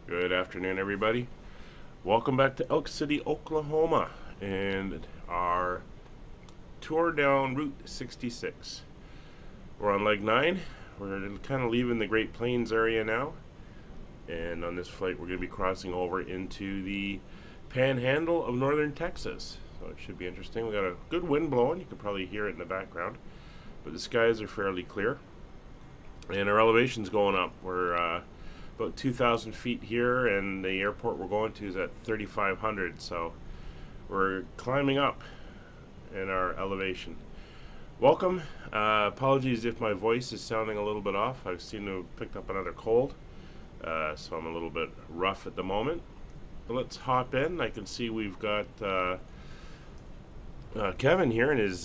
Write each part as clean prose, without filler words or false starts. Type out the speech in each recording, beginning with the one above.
Good afternoon, everybody. Welcome back to Elk City, Oklahoma, and our tour down Route 66. We're on leg 9. We're kind of leaving the Great Plains area now, and on this flight, we're going to be crossing over into the panhandle of northern Texas. So it should be interesting. We got a good wind blowing. You can probably hear it in the background, but the skies are fairly clear, and our elevation's going up. We're about 2,000 feet here, and the airport we're going to is at 3,500, so we're climbing up in our elevation. Welcome. Apologies if my voice is sounding a little bit off. I seem to have picked up another cold, so I'm a little bit rough at the moment. But let's hop in. I can see we've got Kevin here in his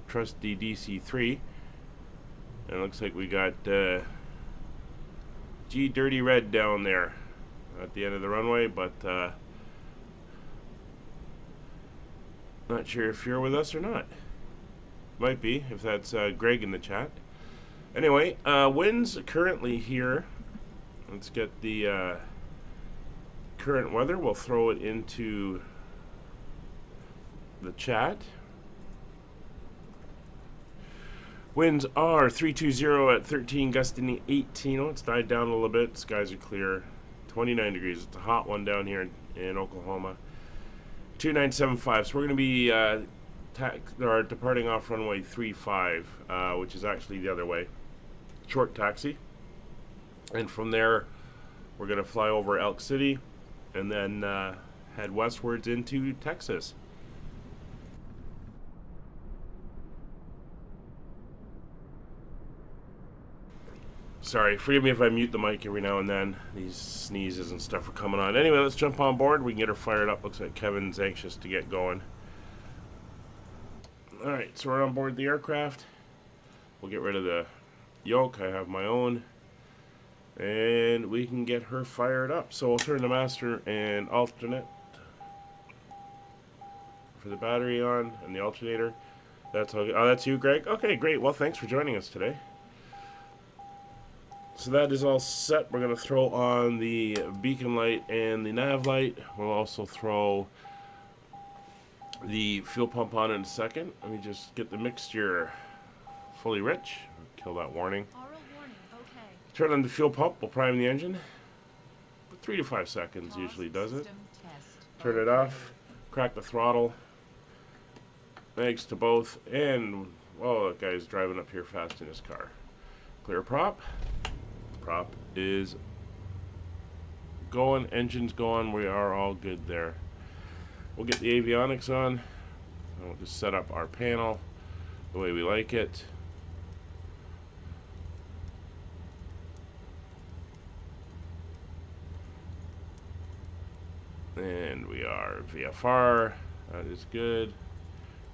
trusty DC-3, and it looks like we got G Dirty Red down there at the end of the runway, but not sure if you're with us or not. Might be, if that's Greg in the chat. Anyway, winds currently here. Let's get the current weather. We'll throw it into the chat. Winds are 320 at 13, gusting 18. Oh, it's died down a little bit. Skies are clear. 29 degrees. It's a hot one down here in Oklahoma. 2975. So we're going to be departing off runway 35, which is actually the other way. Short taxi. And from there, we're going to fly over Elk City and then head westwards into Texas. Sorry, forgive me if I mute the mic every now and then. These sneezes and stuff are coming on. Anyway, let's jump on board. We can get her fired up. Looks like Kevin's anxious to get going. Alright, so we're on board the aircraft. We'll get rid of the yoke. I have my own. And we can get her fired up. So we'll turn the master and alternate for the battery on and the alternator. That's all. Oh, that's you, Greg? Okay, great. Well, thanks for joining us today. So that is all set. We're going to throw on the beacon light and the nav light. We'll also throw the fuel pump on in a second. Let me just get the mixture fully rich. Kill that warning. Okay. Turn on the fuel pump. We'll prime the engine. 3 to 5 seconds usually does it. Turn it off. Crack the throttle. Thanks to both. And, well, that guy's driving up here fast in his car. Clear prop. Prop is going, engine's going, we are all good there. We'll get the avionics on, and we'll just set up our panel the way we like it. And we are VFR, that is good.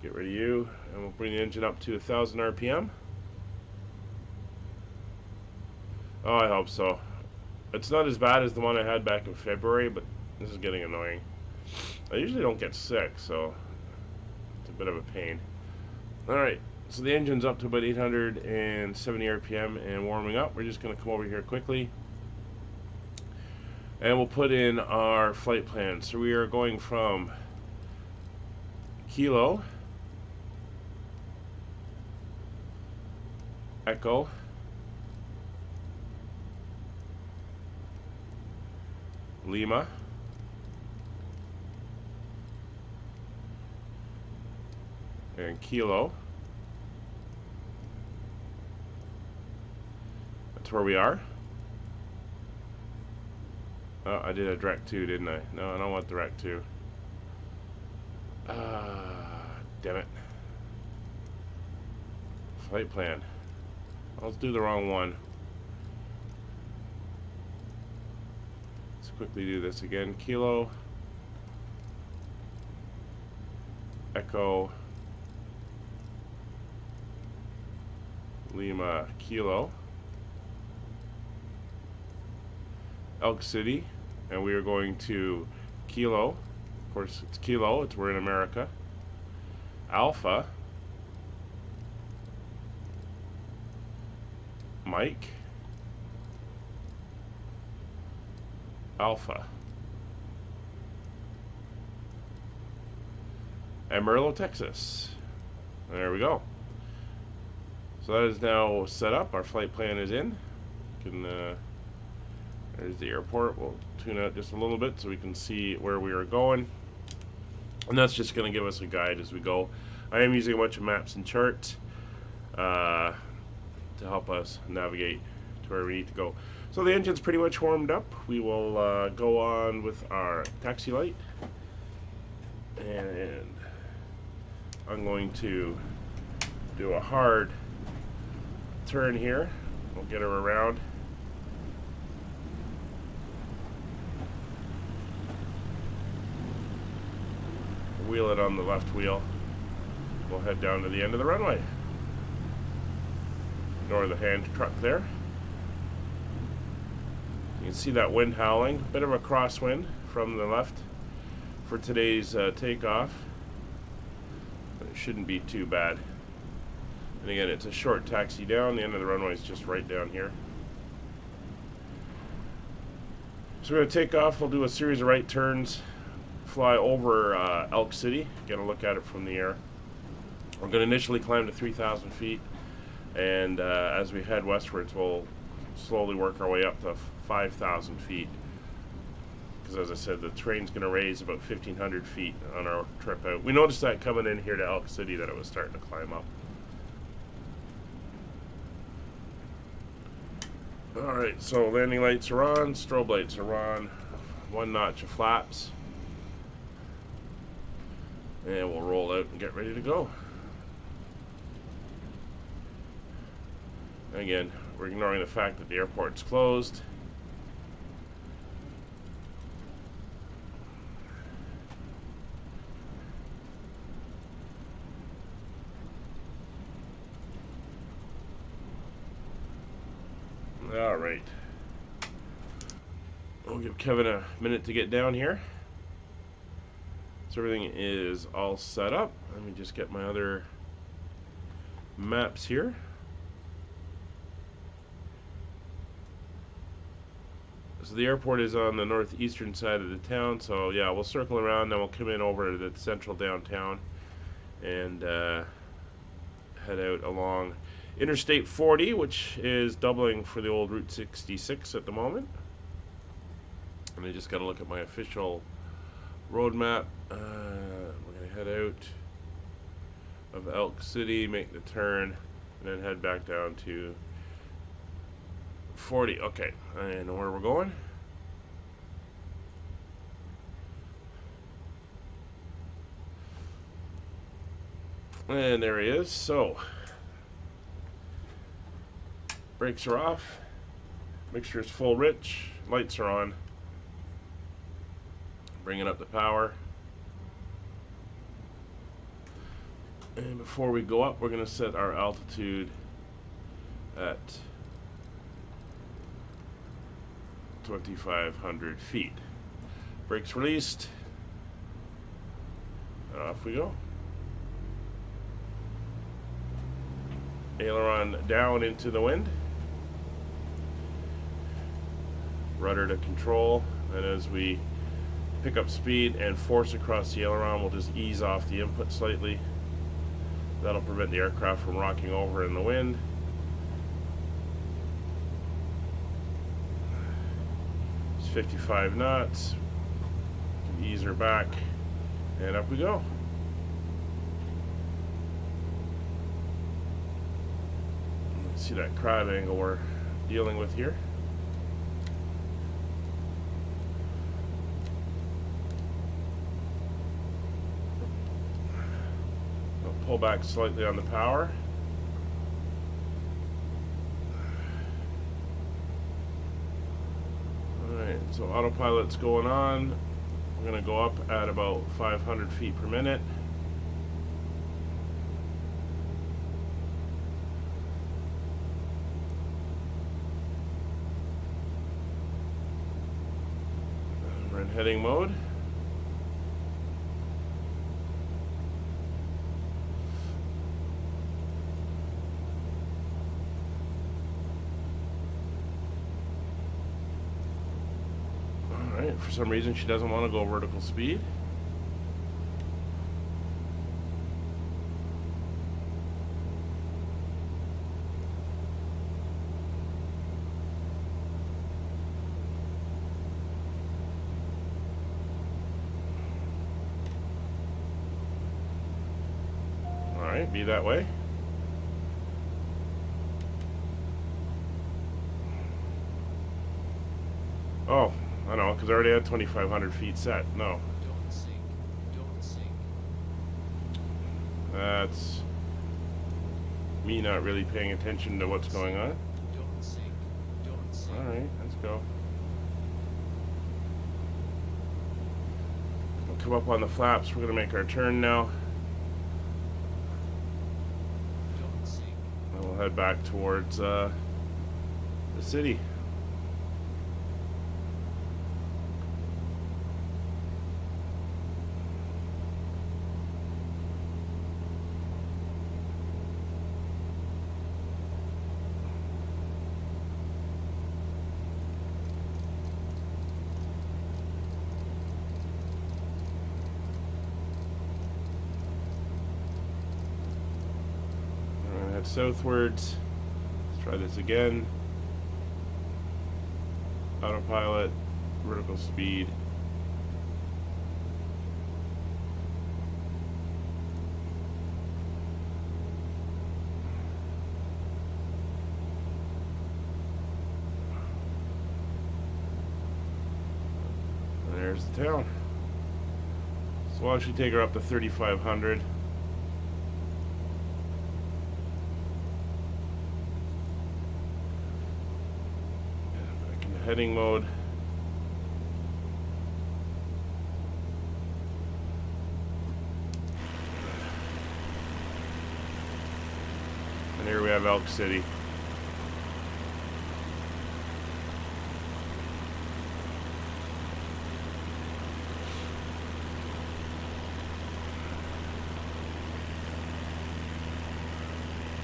Get rid of you, and we'll bring the engine up to 1,000 RPM. Oh, I hope so. It's not as bad as the one I had back in February, but this is getting annoying. I usually don't get sick, so it's a bit of a pain. Alright, so the engine's up to about 870 RPM and warming up. We're just going to come over here quickly. And we'll put in our flight plan. So we are going from Kilo, Echo, Lima, and Kilo. That's where we are. Oh, I did a direct 2, didn't I? No, I don't want direct 2. Damn it. Flight plan. Let's do the wrong one. Quickly do this again. Kilo, Echo, Lima, Kilo, Elk City, and we are going to Kilo. Of course, it's Kilo. We're in America. Alpha, Mike, Alpha. Amarillo, Texas. There we go. So that is now set up. Our flight plan is in. There's the airport. We'll tune out just a little bit so we can see where we are going. And that's just going to give us a guide as we go. I am using a bunch of maps and charts to help us navigate to where we need to go. So the engine's pretty much warmed up. We will go on with our taxi light. And I'm going to do a hard turn here. We'll get her around. Wheel it on the left wheel. We'll head down to the end of the runway. Ignore the hand truck there. You can see that wind howling. Bit of a crosswind from the left for today's takeoff. But it shouldn't be too bad. And again, it's a short taxi down. The end of the runway is just right down here. So we're going to take off. We'll do a series of right turns. Fly over Elk City, get a look at it from the air. We're going to initially climb to 3,000 feet, and as we head westwards, we'll slowly work our way up to 5,000 feet. Because as I said, the train's going to raise about 1,500 feet on our trip out. We noticed that coming in here to Elk City that it was starting to climb up. Alright, so landing lights are on, strobe lights are on, 1 notch of flaps. And we'll roll out and get ready to go. Again, we're ignoring the fact that the airport's closed. All right. We'll give Kevin a minute to get down here. So everything is all set up. Let me just get my other maps here. So the airport is on the northeastern side of the town. So yeah, we'll circle around, then we'll come in over to the central downtown and head out along Interstate 40, which is doubling for the old Route 66 at the moment. And I just got to look at my official road map. We're going to head out of Elk City, make the turn, and then head back down to 40. Okay, I know where we're going. And there he is. So, brakes are off, mixture is full rich, lights are on. Bringing up the power. And before we go up, we're going to set our altitude at 2,500 feet. Brakes released. And off we go. Aileron down into the wind. Rudder to control. And as we pick up speed and force across the aileron, we'll just ease off the input slightly. That'll prevent the aircraft from rocking over in the wind. It's 55 knots. Ease her back, and up we go. Let's see that crab angle we're dealing with here. Pull back slightly on the power. Alright, so autopilot's going on. We're going to go up at about 500 feet per minute. We're in heading mode. For some reason, she doesn't want to go vertical speed. Alright, be that way. Oh, I know, because I already had 2,500 feet set. No. Don't sink. Don't sink. That's me not really paying attention to what's going on. Don't sink. Don't sink. Alright, let's go. We'll come up on the flaps. We're going to make our turn now. Don't sink. And we'll head back towards the city. Head southwards. Let's try this again. Autopilot, vertical speed. And there's the town. So we'll actually take her up to 3,500. Heading mode. And here we have Elk City.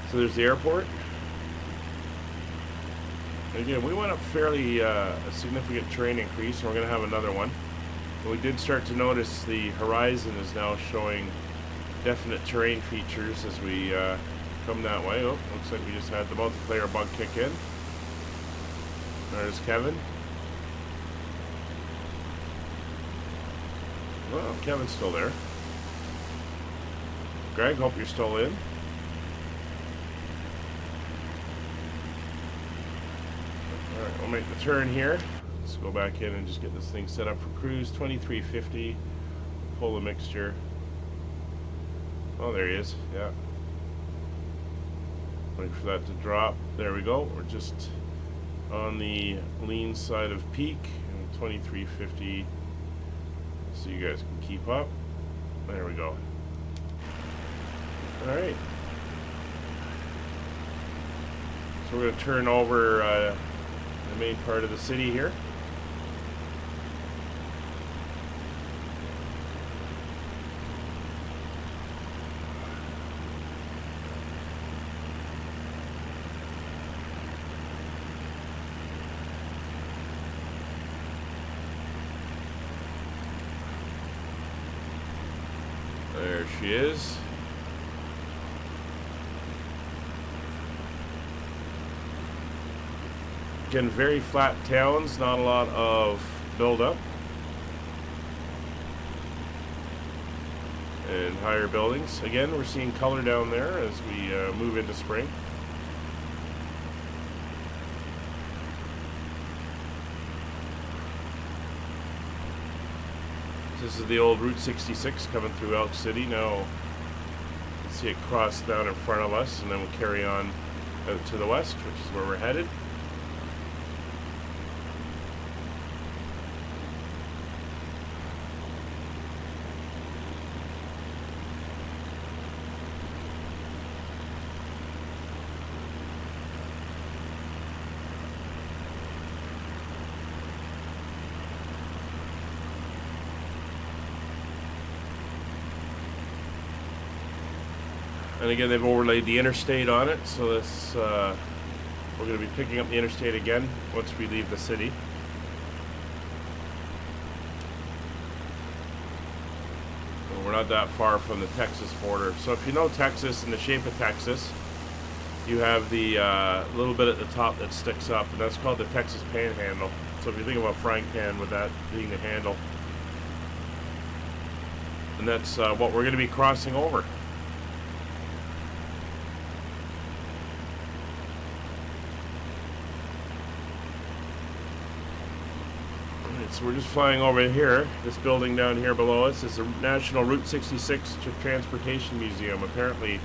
So there's the airport. Again, we went up fairly a significant terrain increase, and we're going to have another one. But we did start to notice the horizon is now showing definite terrain features as we come that way. Oh, looks like we just had the multiplayer bug kick in. There's Kevin. Well, Kevin's still there. Greg, hope you're still in. Alright, we'll make the turn here. Let's go back in and just get this thing set up for cruise. 2350. Pull the mixture. Oh, there he is. Yeah. Wait for that to drop. There we go. We're just on the lean side of peak. 2350. So you guys can keep up. There we go. Alright. So we're going to turn over the main part of the city here. There she is. Again, very flat towns, not a lot of build-up. And higher buildings. Again, we're seeing color down there as we move into spring. This is the old Route 66 coming through Elk City. Now, you can see it cross down in front of us, and then we'll carry on out to the west, which is where we're headed. And again, they've overlaid the interstate on it, so this we're going to be picking up the interstate again once we leave the city. not that far from the Texas border. So if you know Texas and the shape of Texas, you have the little bit at the top that sticks up, and that's called the Texas Panhandle. So if you think about a frying pan with that being the handle, and that's what we're going to be crossing over. So we're just flying over here. This building down here below us is the National Route 66 Transportation Museum. Apparently,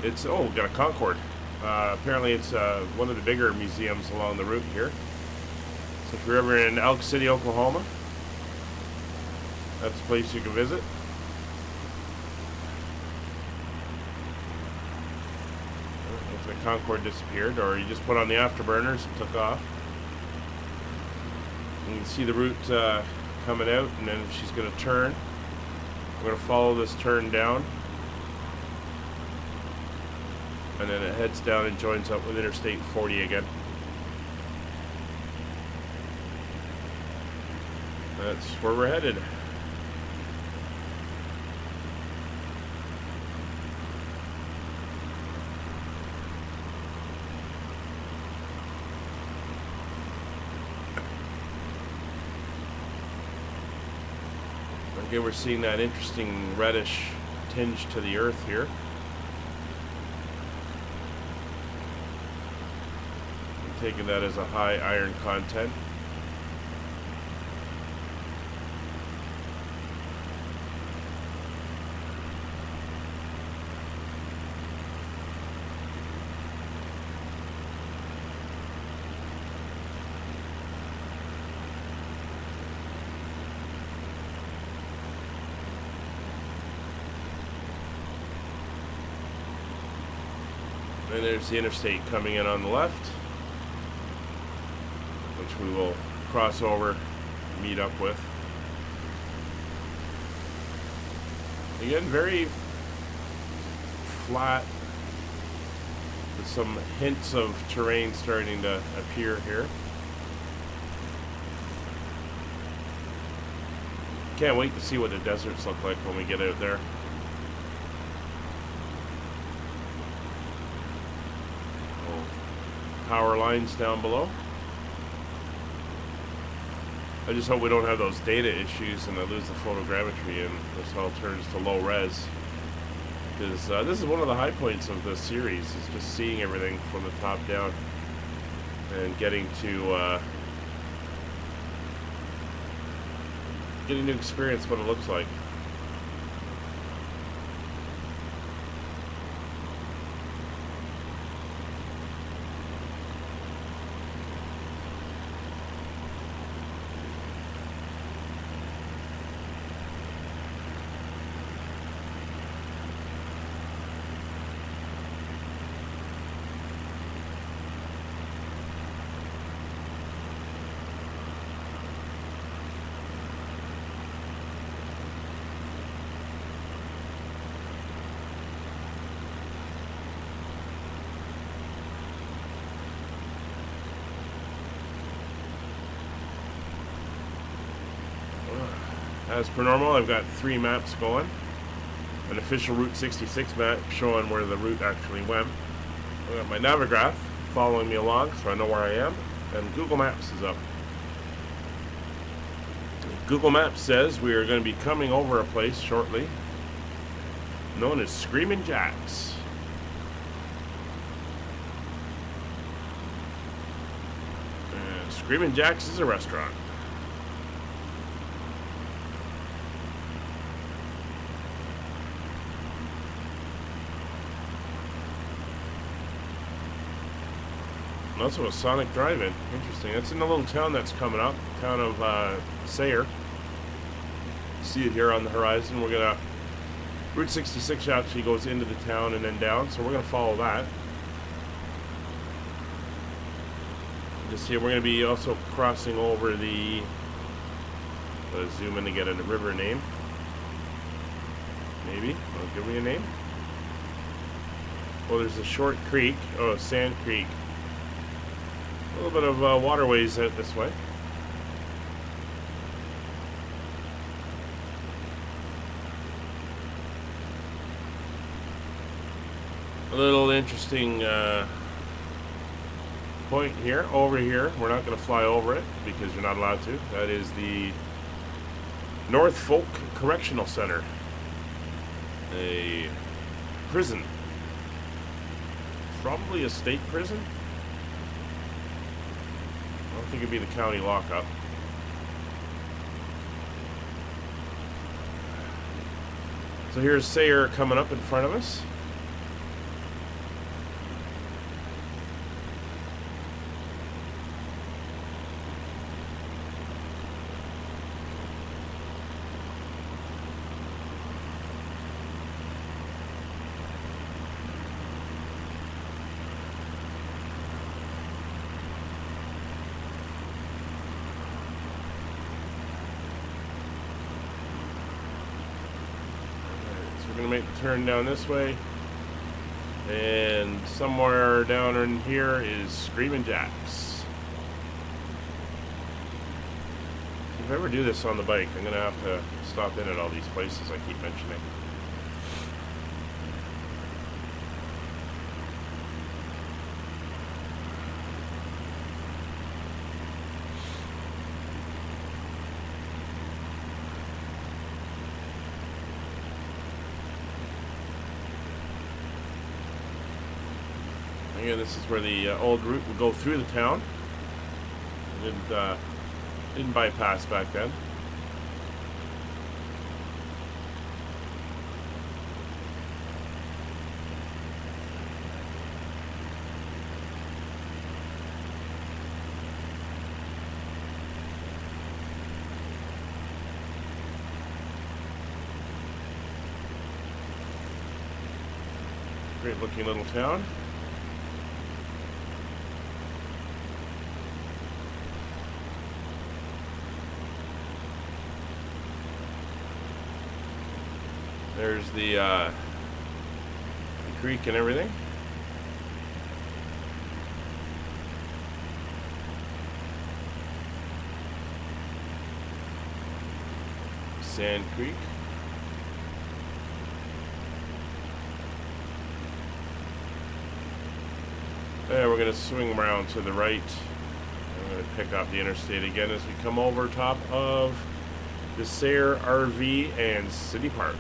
it's got a Concorde. Apparently, it's one of the bigger museums along the route here. So if you're ever in Elk City, Oklahoma, that's a place you can visit. If the Concorde disappeared, or you just put on the afterburners and took off. You can see the route coming out, and then she's going to turn. We're going to follow this turn down, and then it heads down and joins up with Interstate 40 again. That's where we're headed. Okay, we're seeing that interesting reddish tinge to the earth here. I'm taking that as a high iron content. And there's the interstate coming in on the left, which we will cross over, meet up with. Again, very flat, with some hints of terrain starting to appear here. Can't wait to see what the deserts look like when we get out there. Power lines down below. I just hope we don't have those data issues and I lose the photogrammetry and this all turns to low res, because this is one of the high points of the series, is just seeing everything from the top down and getting to experience what it looks like. As per normal, I've got 3 maps going. An official Route 66 map showing where the route actually went. I've got my Navigraph following me along so I know where I am. And Google Maps is up. Google Maps says we are going to be coming over a place shortly known as Screamin' Jack's. And Screamin' Jack's is a restaurant. Also a Sonic Drive-In. Interesting. That's in the little town that's coming up. Town of Sayre. See it here on the horizon. We're gonna... Route 66 actually goes into the town and then down, so we're gonna follow that. Just here, we're gonna be also crossing over the... Let's zoom in to get a river name. Maybe. Well, give me a name. Well, there's a short creek. Oh, Sand Creek. A little bit of waterways out this way. a little interesting point here. Over here, we're not going to fly over it because you're not allowed to. That is the North Folk Correctional Center, a prison, probably a state prison. I don't think it'd be the county lockup. So here's Sayre coming up in front of us. We're going to make the turn down this way, and somewhere down in here is Screaming Jacks. If I ever do this on the bike, I'm going to have to stop in at all these places I keep mentioning. Again, this is where the old route would go through the town. Didn't bypass back then. Great looking little town. There's the creek and everything. Sand Creek. There, we're going to swing around to the right. I'm going to pick up the interstate again as we come over top of the Sayre RV and City Park.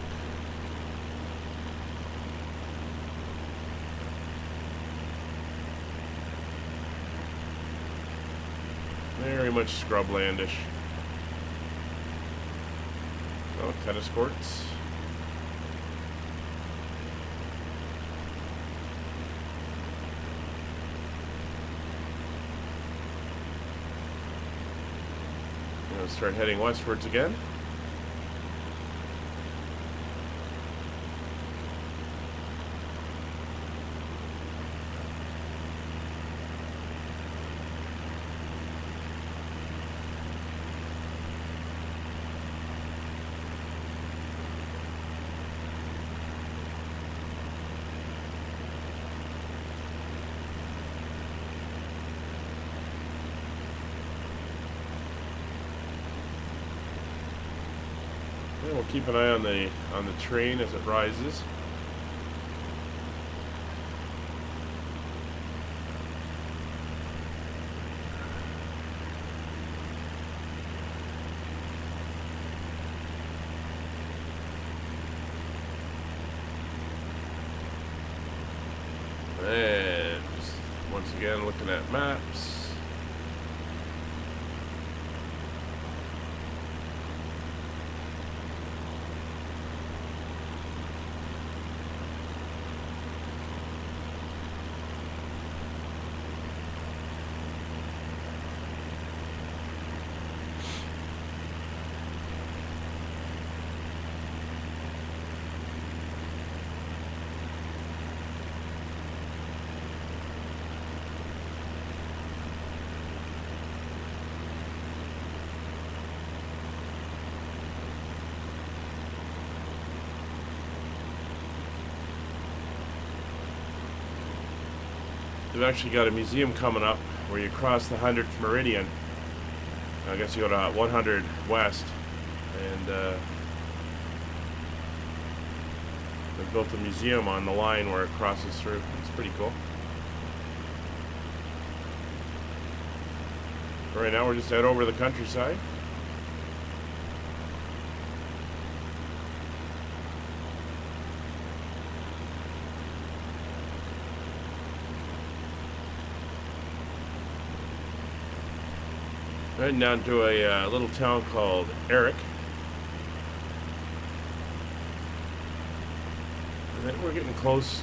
Very much scrublandish. Oh, tennis courts. Gonna start heading westwards again. We'll keep an eye on the train as it rises. And once again, looking at maps. They've actually got a museum coming up where you cross the 100th meridian. I guess you go to 100 west, and They built a museum on the line where it crosses through. It's pretty cool. Right now we're just out over the countryside. Heading down to a little town called Eric. I think we're getting close,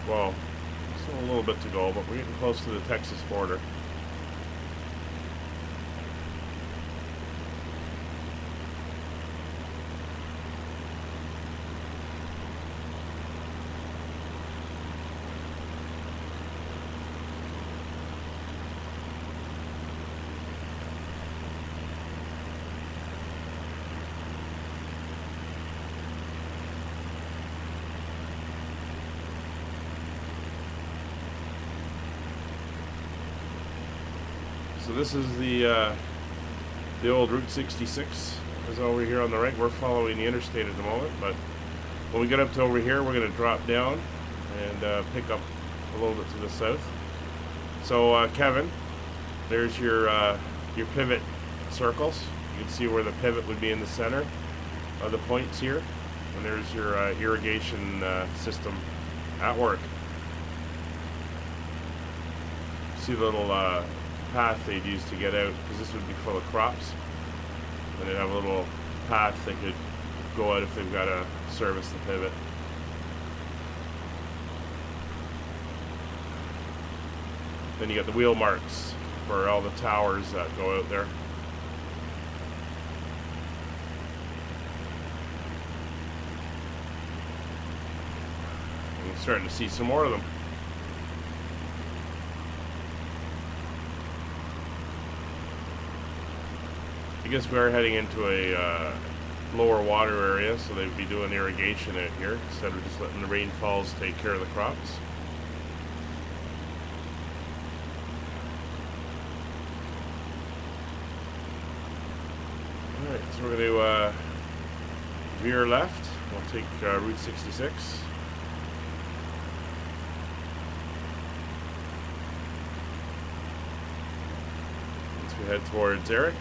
well, still a little bit to go, but we're getting close to the Texas border. So this is the old Route 66 is over here on the right. We're following the interstate at the moment, but when we get up to over here, we're going to drop down and pick up a little bit to the south. So Kevin, there's your pivot circles. You can see where the pivot would be in the center of the points here, and there's your irrigation system at work. See the little path they'd use to get out, because this would be full of crops, and they'd have a little path they could go out if they've got to service the pivot. Then you got the wheel marks for all the towers that go out there. And you're starting to see some more of them. I guess we are heading into a lower water area, so they'd be doing irrigation out here instead of just letting the rainfalls take care of the crops. Alright, so we're going to veer left. We'll take Route 66. As we head towards Eric.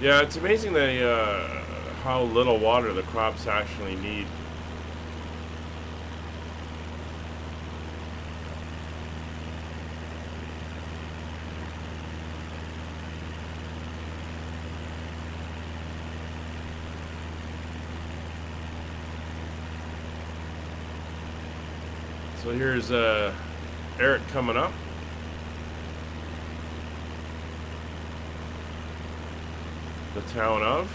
Yeah, it's amazing how little water the crops actually need. So here's Eric coming up. The town of.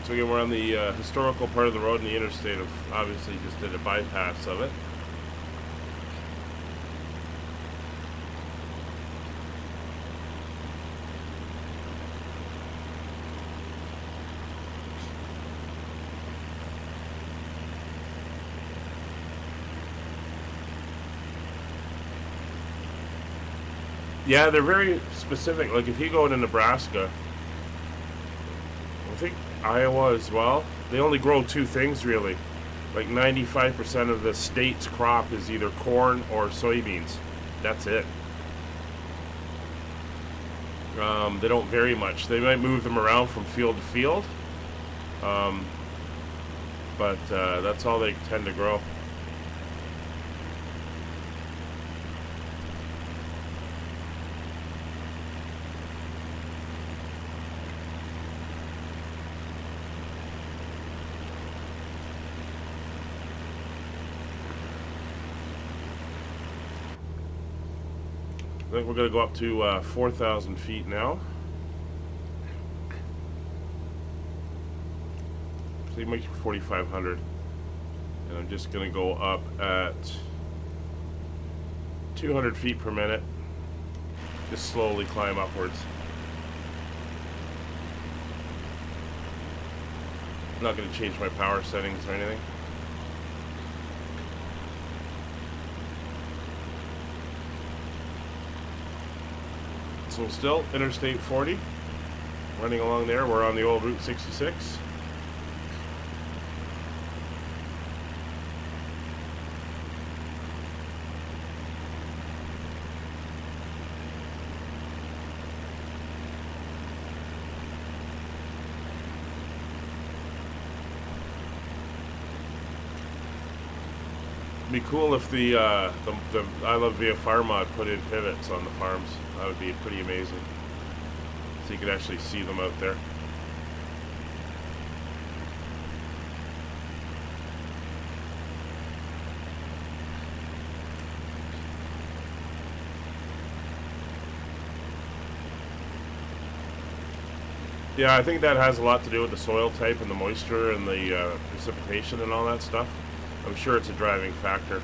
So again, we're on the historical part of the road, and the interstate of obviously just did a bypass of it. Yeah, they're very specific. Like if you go to Nebraska, I think Iowa as well, they only grow two things really. Like 95% of the state's crop is either corn or soybeans. That's it. They don't vary much. They might move them around from field to field. But but that's all they tend to grow. I think we're going to go up to 4,000 feet now. So you make 4,500. And I'm just going to go up at 200 feet per minute. Just slowly climb upwards. I'm not going to change my power settings or anything. So still Interstate 40 running along there. We're on the old Route 66. It'd be cool if the I Love Via Farm mod put in pivots on the farms. That would be pretty amazing. So you could actually see them out there. Yeah, I think that has a lot to do with the soil type and the moisture and the precipitation and all that stuff. I'm sure it's a driving factor.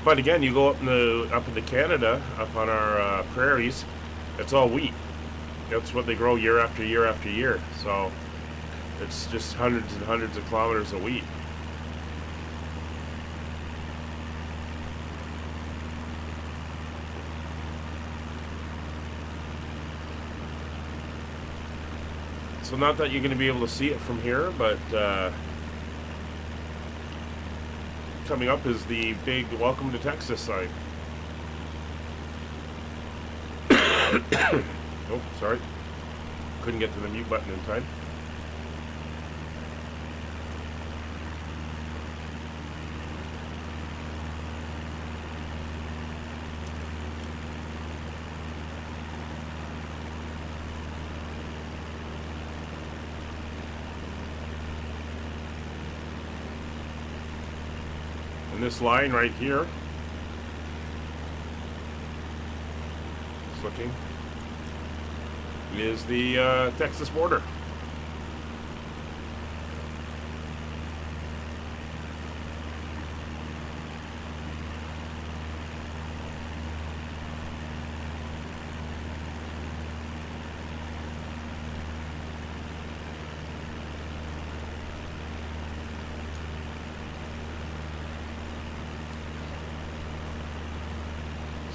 But again, you go up into Canada, up on our prairies, it's all wheat. That's what they grow year after year after year. So it's just hundreds and hundreds of kilometers of wheat. So not that you're going to be able to see it from here, but coming up is the big Welcome to Texas sign. Oh, sorry. Couldn't get to the mute button in time. And this line right here, just looking, is the Texas border.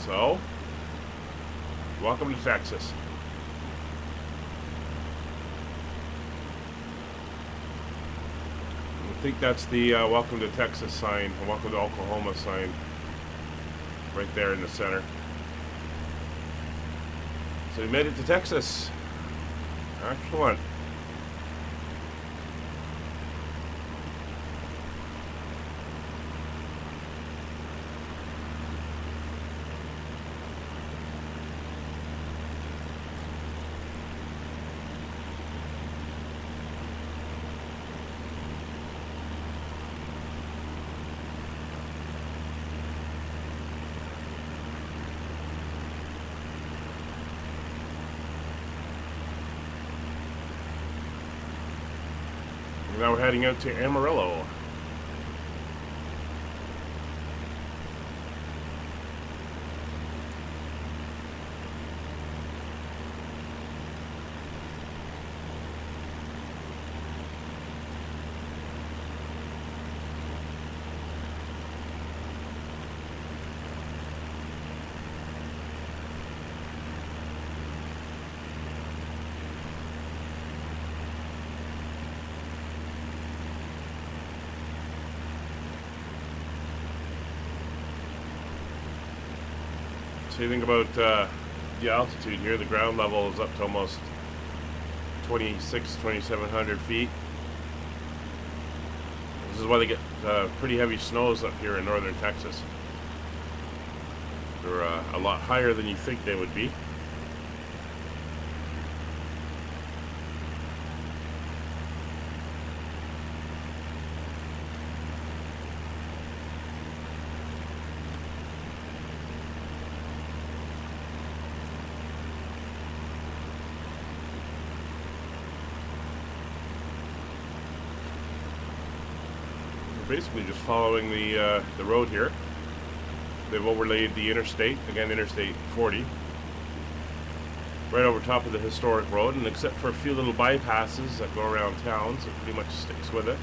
So, welcome to Texas. I think that's the Welcome to Texas sign, the Welcome to Oklahoma sign, right there in the center. So we made it to Texas. Excellent. Now we're heading out to Amarillo. So you think about the altitude here, the ground level is up to almost 2,700 feet. This is why they get pretty heavy snows up here in northern Texas. They're a lot higher than you think they would be. Basically just following the road here. They've overlaid the interstate, again Interstate 40, right over top of the historic road, and except for a few little bypasses that go around town, so it pretty much sticks with it.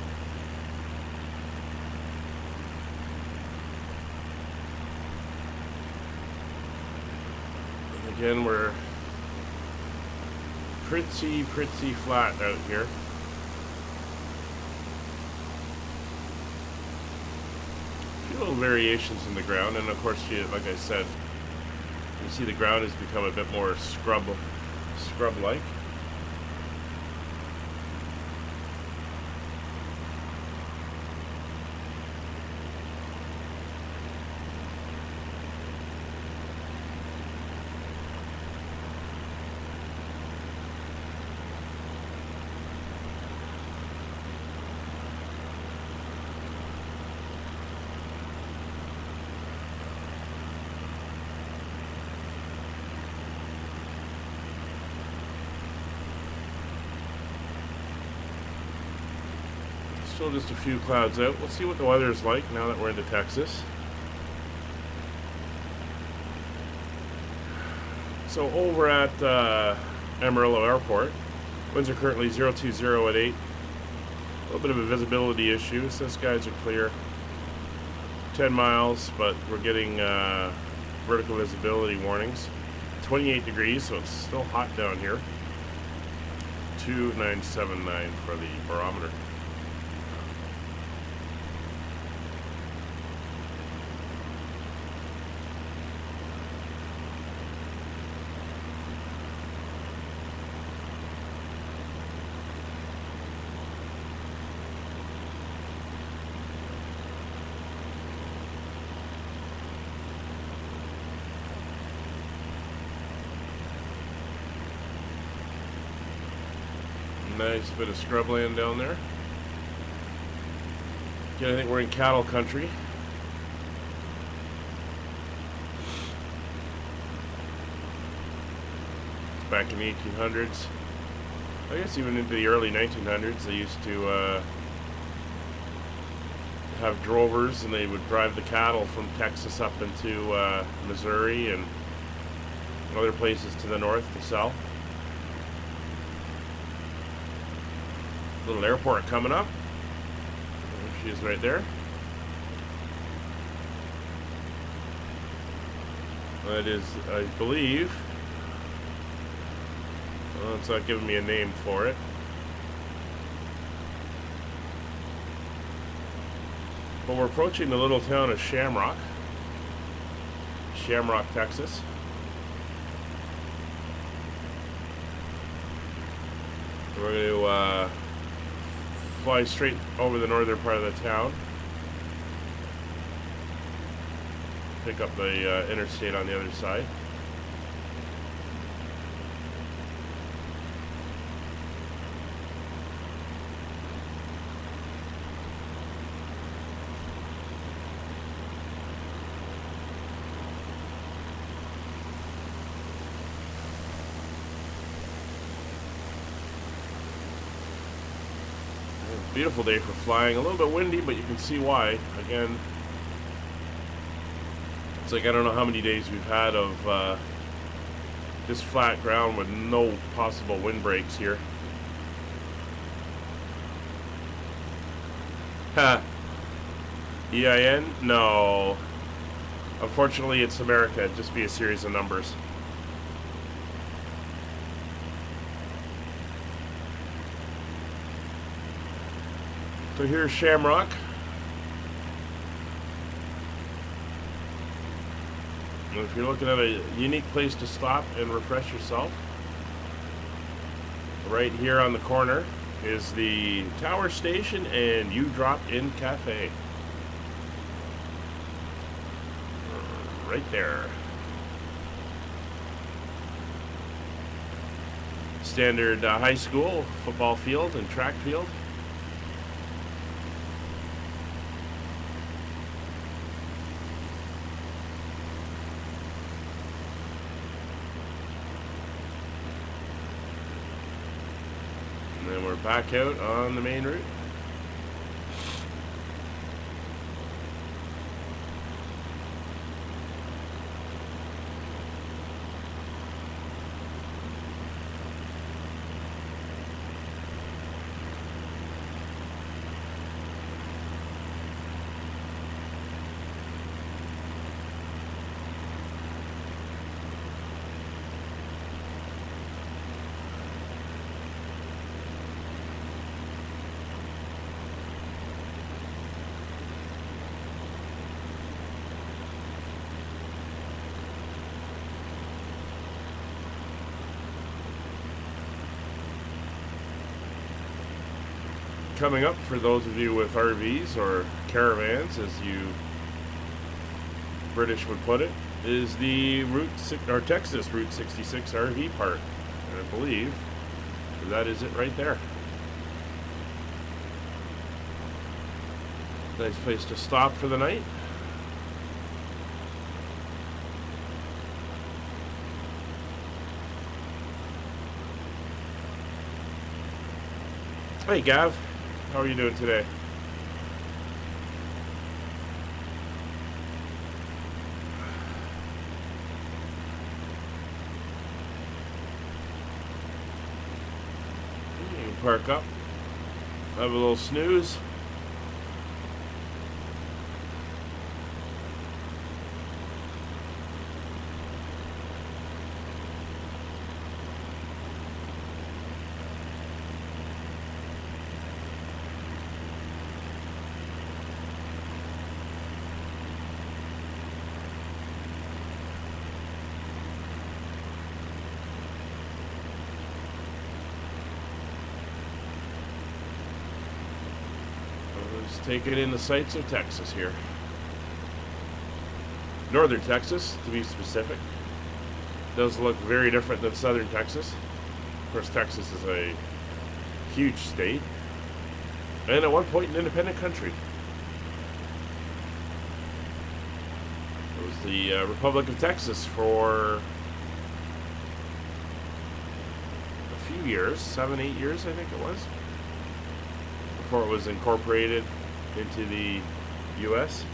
And again, we're pretty flat out here. Little variations in the ground, and of course, like I said, you see the ground has become a bit more scrub-like. Still just a few clouds out. We'll see what the weather is like now that we're into Texas. So over at Amarillo Airport, winds are currently 020 at 8. A little bit of a visibility issue. So skies are clear. 10 miles, but we're getting vertical visibility warnings. 28 degrees, so it's still hot down here. 2979 for the barometer. Nice bit of scrubland down there. Again, I think we're in cattle country. Back in the 1800s, I guess even into the early 1900s, they used to have drovers, and they would drive the cattle from Texas up into Missouri and other places to the north to sell. Little airport coming up. There she is right there. That is, I believe, well, it's not giving me a name for it. But we're approaching the little town of Shamrock, Texas. We're going to fly straight over the northern part of the town. Pick up the interstate on the other side. Beautiful day for flying. A little bit windy, but you can see why. Again, it's like I don't know how many days we've had of just flat ground with no possible wind breaks here. Ha! EIN? No. Unfortunately, it's America. It'd just be a series of numbers. So here's Shamrock. And if you're looking at a unique place to stop and refresh yourself, right here on the corner, is the Tower Station and You Drop In Cafe. Right there. Standard high school football field and track field. And then we're back out on the main route. Coming up for those of you with RVs or caravans, as you British would put it, is the Texas Route 66 RV Park. And I believe that is it right there. Nice place to stop for the night. Hey Gav, how are you doing today? You can park up, have a little snooze. Let's take it in the sights of Texas here. Northern Texas, to be specific. Does look very different than southern Texas. Of course, Texas is a huge state, and at one point an independent country. It was the Republic of Texas for a few years, 7, 8 years, I think it was, before it was incorporated into the U.S.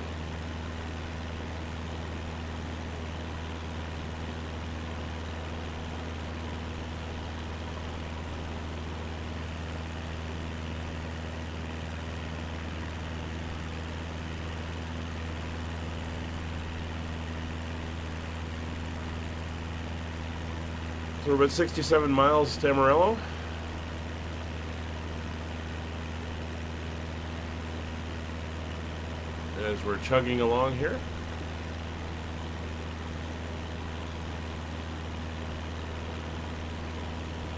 So we're about 67 miles to Amarillo. As we're chugging along here.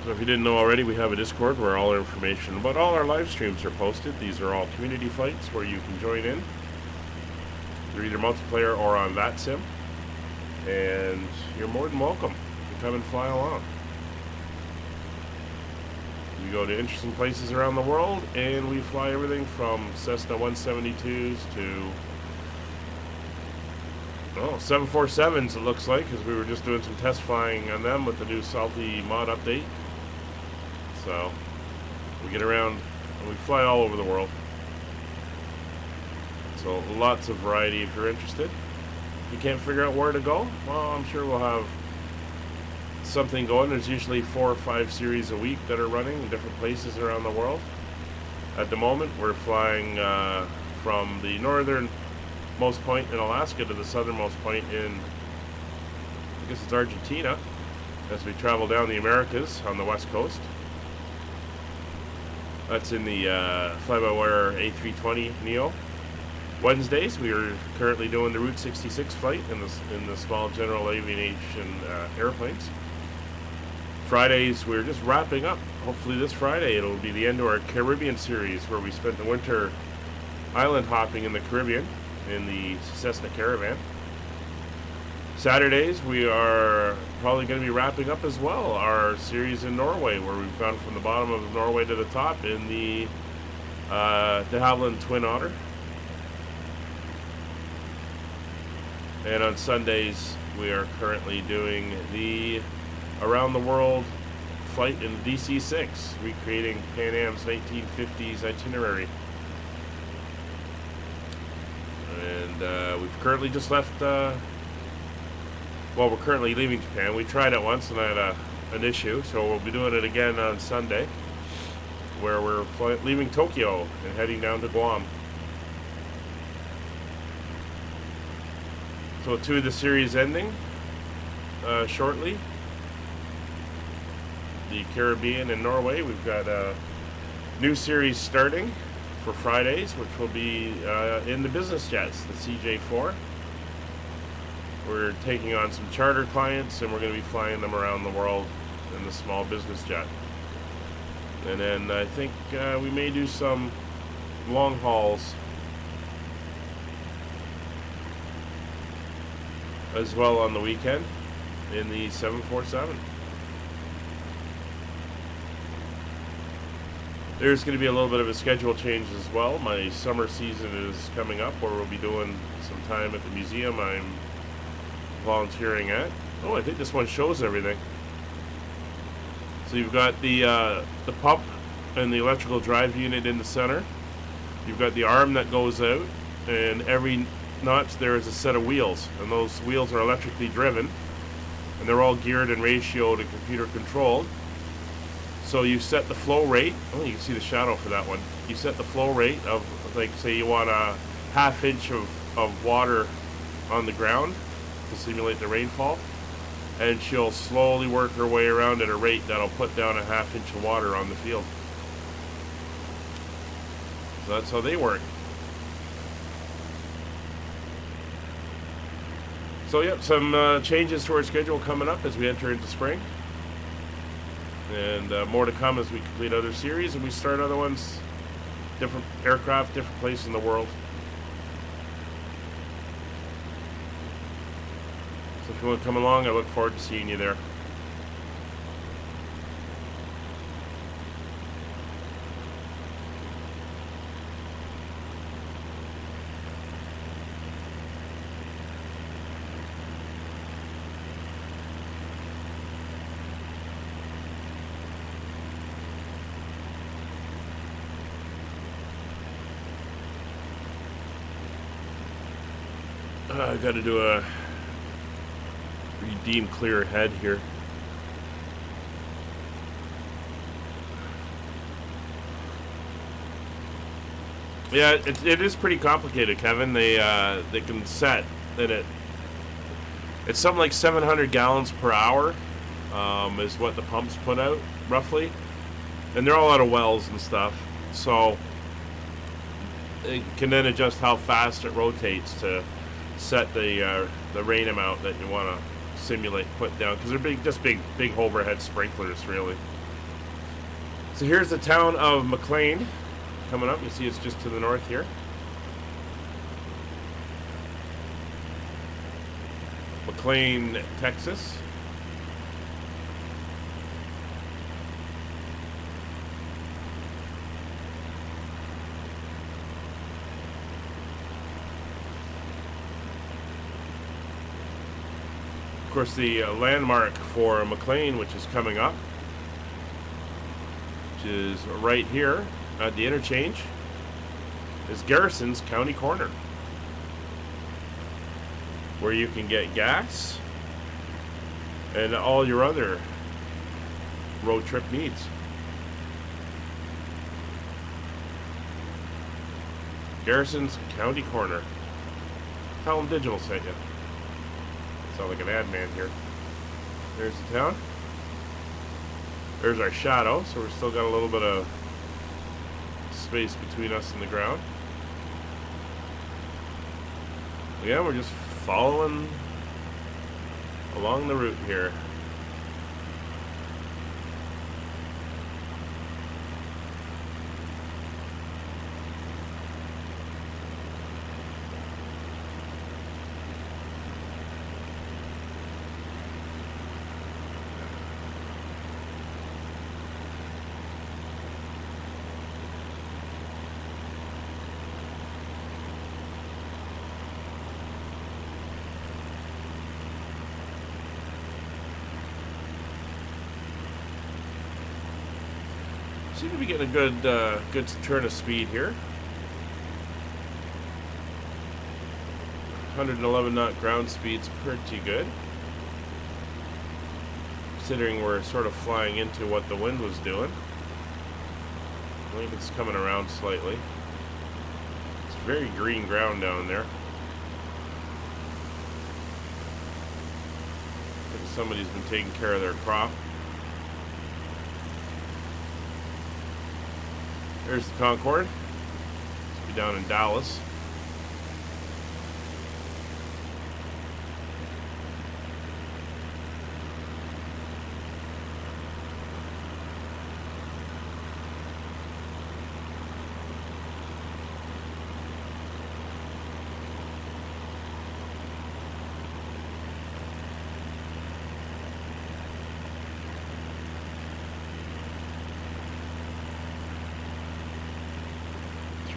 So if you didn't know already, we have a Discord where all our information about all our live streams are posted. These are all community flights where you can join in. They're either multiplayer or on that sim. And you're more than welcome to come and fly along. We go to interesting places around the world, and we fly everything from Cessna 172s to 747s, it looks like, because we were just doing some test flying on them with the new Salty mod update. So we get around and we fly all over the world. So lots of variety if you're interested. If you can't figure out where to go, well, I'm sure we'll have something going. There's usually 4 or 5 series a week that are running in different places around the world. At the moment, we're flying from the northernmost point in Alaska to the southernmost point in, I guess it's Argentina, as we travel down the Americas on the west coast. That's in the fly-by-wire A320 Neo. Wednesdays, we are currently doing the Route 66 flight in the small general aviation airplanes. Fridays, we're just wrapping up. Hopefully this Friday it'll be the end of our Caribbean series where we spent the winter island hopping in the Caribbean in the Cessna Caravan. Saturdays, we are probably going to be wrapping up as well our series in Norway, where we've gone from the bottom of Norway to the top in the de Havilland Twin Otter. And on Sundays, we are currently doing the Around the World flight in DC-6, recreating Pan Am's 1950s itinerary. And we've currently just left, we're currently leaving Japan. We tried it once and I had an issue, so we'll be doing it again on Sunday, where we're leaving Tokyo and heading down to Guam. So 2 of the series ending shortly. The Caribbean and Norway. We've got a new series starting for Fridays, which will be in the business jets, the CJ4. We're taking on some charter clients and we're going to be flying them around the world in the small business jet. And then I think we may do some long hauls as well on the weekend in the 747. There's going to be a little bit of a schedule change as well. My summer season is coming up where we'll be doing some time at the museum I'm volunteering at. Oh, I think this one shows everything. So you've got the pump and the electrical drive unit in the center. You've got the arm that goes out, and every notch there is a set of wheels, and those wheels are electrically driven, and they're all geared and ratioed and computer controlled. So you set the flow rate. Oh, you can see the shadow for that one. You set the flow rate of, like, say you want a ½ inch of water on the ground to simulate the rainfall, and she'll slowly work her way around at a rate that'll put down a ½ inch of water on the field. So that's how they work. So yep, some changes to our schedule coming up as we enter into spring. And more to come as we complete other series and we start other ones, different aircraft, different place in the world. So if you want to come along, I look forward to seeing you there. I got to do a redeem clear head here. Yeah, it is pretty complicated, Kevin. They can set that it's something like 700 gallons per hour is what the pumps put out roughly, and they're all out of wells and stuff. So it can then adjust how fast it rotates to set the rain amount that you want to simulate, put down, because they're just big overhead sprinklers, really. So here's the town of Mcclellan coming up. You see it's just to the north here. Mcclellan, Texas. Of course, the landmark for Mcclellan, which is coming up, which is right here at the interchange, is Garrison's County Corner, where you can get gas and all your other road trip needs. Garrison's County Corner. Tell them Digital sent you. Sound like an ad man here. There's the town. There's our shadow, so we're still got a little bit of space between us and the ground. Yeah, we're just following along the route here. Seem to be getting a good turn of speed here. 111 knot ground speed's pretty good, considering we're sort of flying into what the wind was doing. I think it's coming around slightly. It's very green ground down there. I think somebody's been taking care of their crop. There's the Concorde. Must be down in Dallas.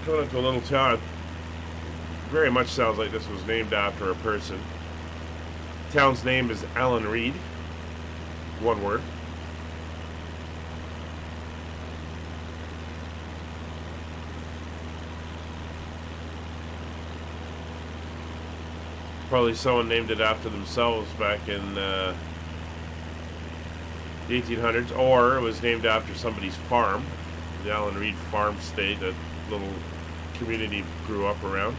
Coming up to a little town. Very much sounds like this was named after a person. The town's name is Allen Reed. One word. Probably someone named it after themselves back in the 1800s, or it was named after somebody's farm. The Allen Reed Farm State, that little community grew up around.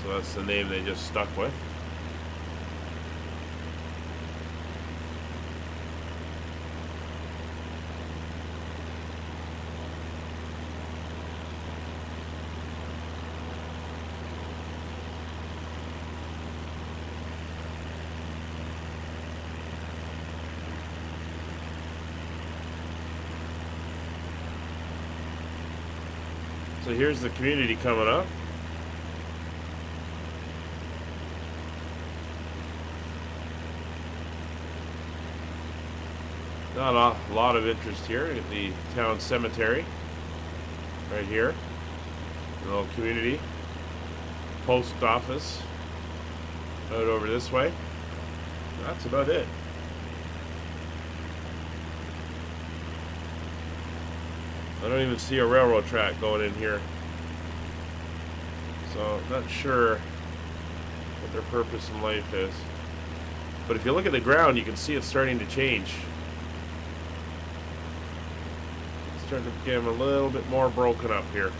So that's the name they just stuck with. So here's the community coming up. Not a lot of interest here at the town cemetery. Right here. A little community. Post office. Out over this way. That's about it. I don't even see a railroad track going in here. So, not sure what their purpose in life is. But if you look at the ground, you can see it's starting to change. It's starting to become a little bit more broken up here.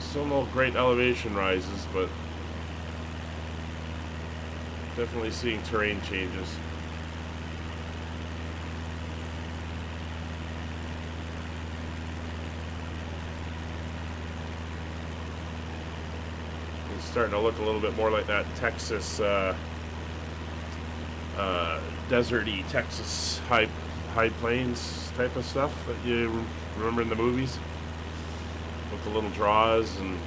Still no great elevation rises, but definitely seeing terrain changes. Starting to look a little bit more like that Texas, deserty Texas high plains type of stuff that you remember in the movies, with the little draws and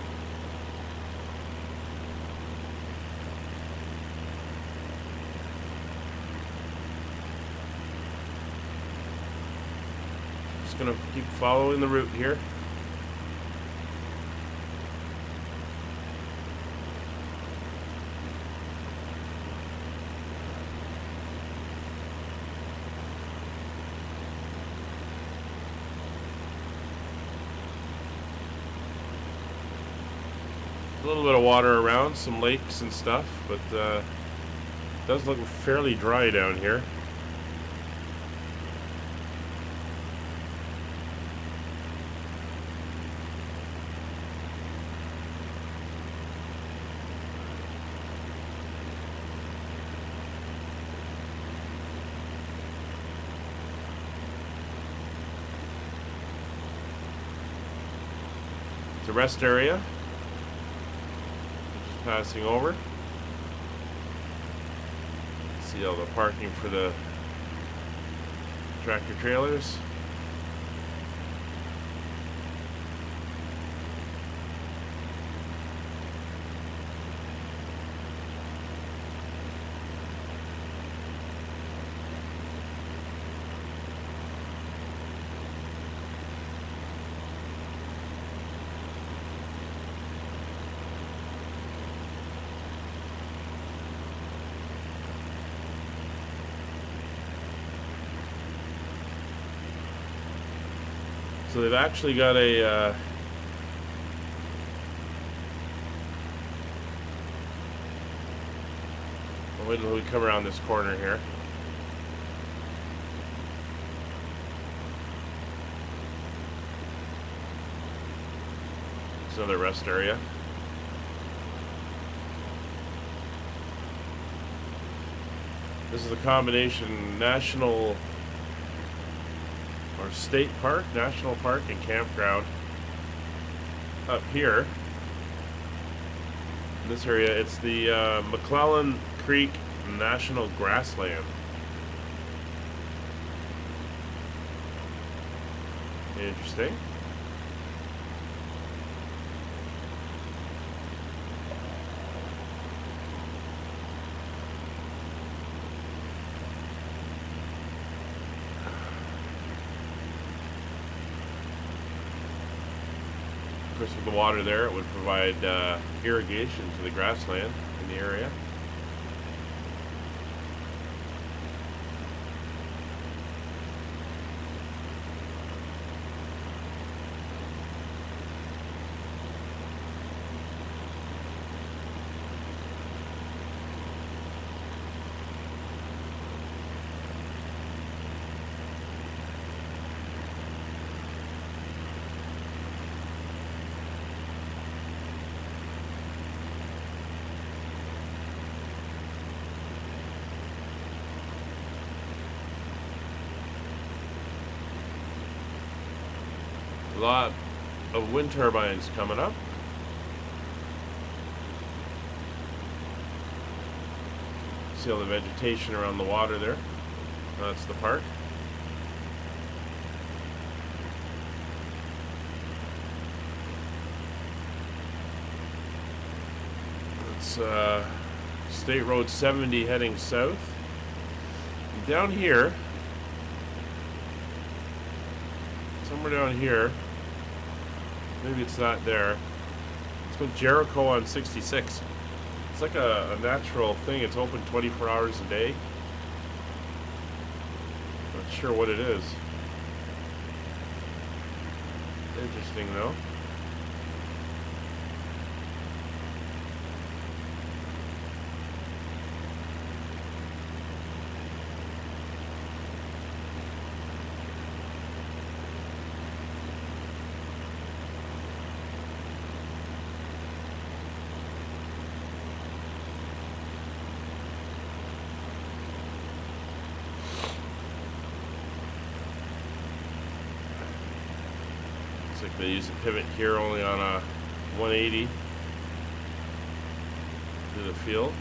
just gonna keep following the route here. A little bit of water around, some lakes and stuff, but it does look fairly dry down here. It's a rest area. Passing over. See all the parking for the tractor trailers. So they've actually got a wait until we come around this corner here. It's another rest area. This is a combination national or state park, national park, and campground. Up here, in this area, it's the Mcclellan Creek National Grassland. Interesting. Of course, with the water there, it would provide irrigation to the grassland in the area. A lot of wind turbines coming up. See all the vegetation around the water there. That's the park. It's State Road 70 heading south. Down here, somewhere down here, maybe it's not there. It's called Jericho on 66. It's like a natural thing. It's open 24 hours a day. Not sure what it is. Interesting though. Looks like they use a pivot here only on a 180 to the field.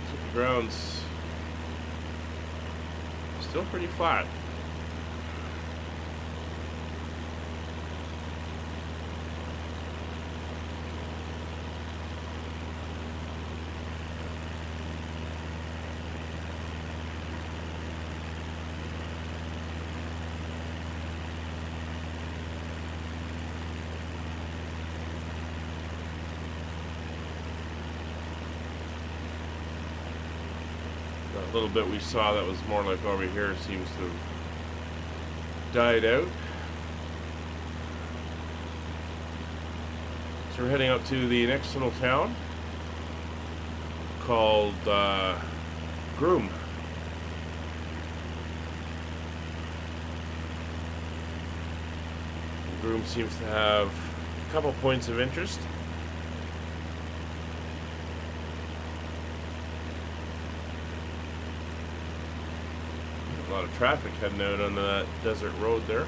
The ground's still pretty flat. That little bit we saw that was more like over here seems to have died out. So we're heading up to the next little town called Groom. Groom seems to have a couple points of interest. A lot of traffic heading out on that desert road there.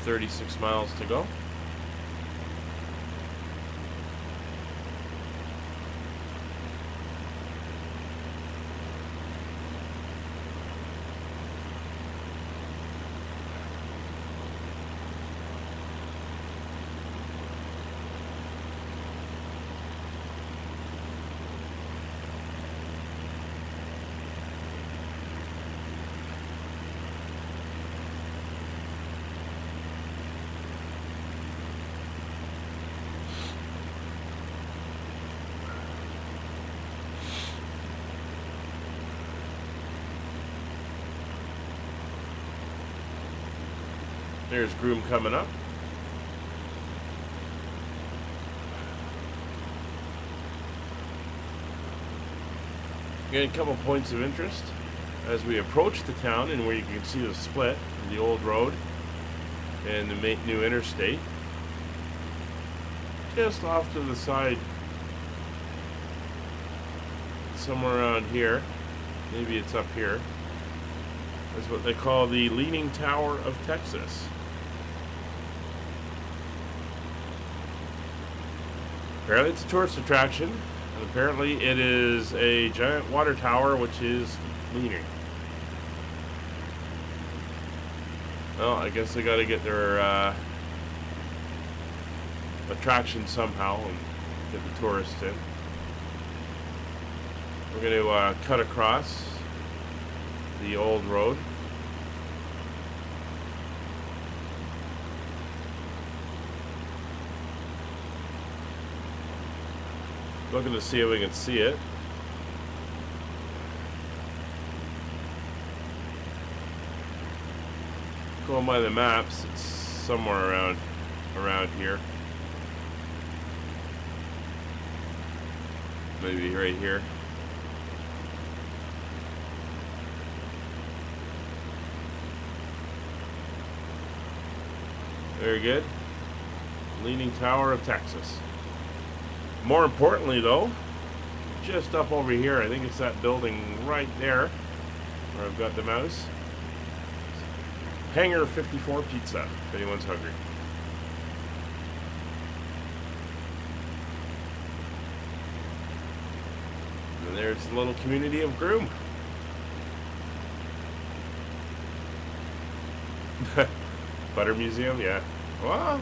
36 miles to go. There's Groom coming up. Again, a couple points of interest as we approach the town, and where you can see the split of the old road and the new interstate. Just off to the side, somewhere around here. Maybe it's up here. That's what they call the Leaning Tower of Texas. Apparently it's a tourist attraction, and apparently it is a giant water tower which is leaning. Well, I guess they gotta get their attraction somehow and get the tourists in. We're going to cut across the old road. Looking to see if we can see it. Going by the maps, it's somewhere around here. Maybe right here. Very good. Leaning Tower of Texas. More importantly, though, just up over here, I think it's that building right there where I've got the mouse. Hangar 54 Pizza, if anyone's hungry. And there's the little community of Groom. Butter Museum, yeah. Well,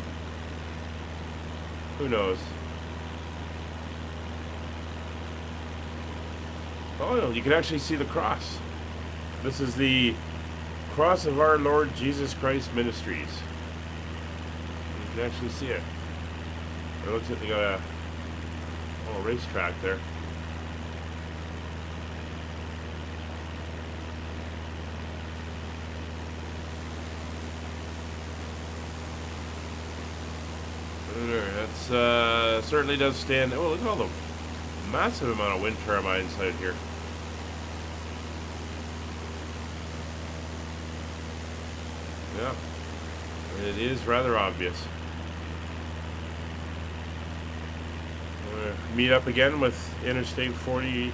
who knows? Oh, no, you can actually see the cross. This is the Cross of Our Lord Jesus Christ Ministries. You can actually see it. It looks like they got a little racetrack there. That's certainly does stand. Oh, look at all the massive amount of wind turbines out here. Yeah, it is rather obvious. We'll meet up again with Interstate 40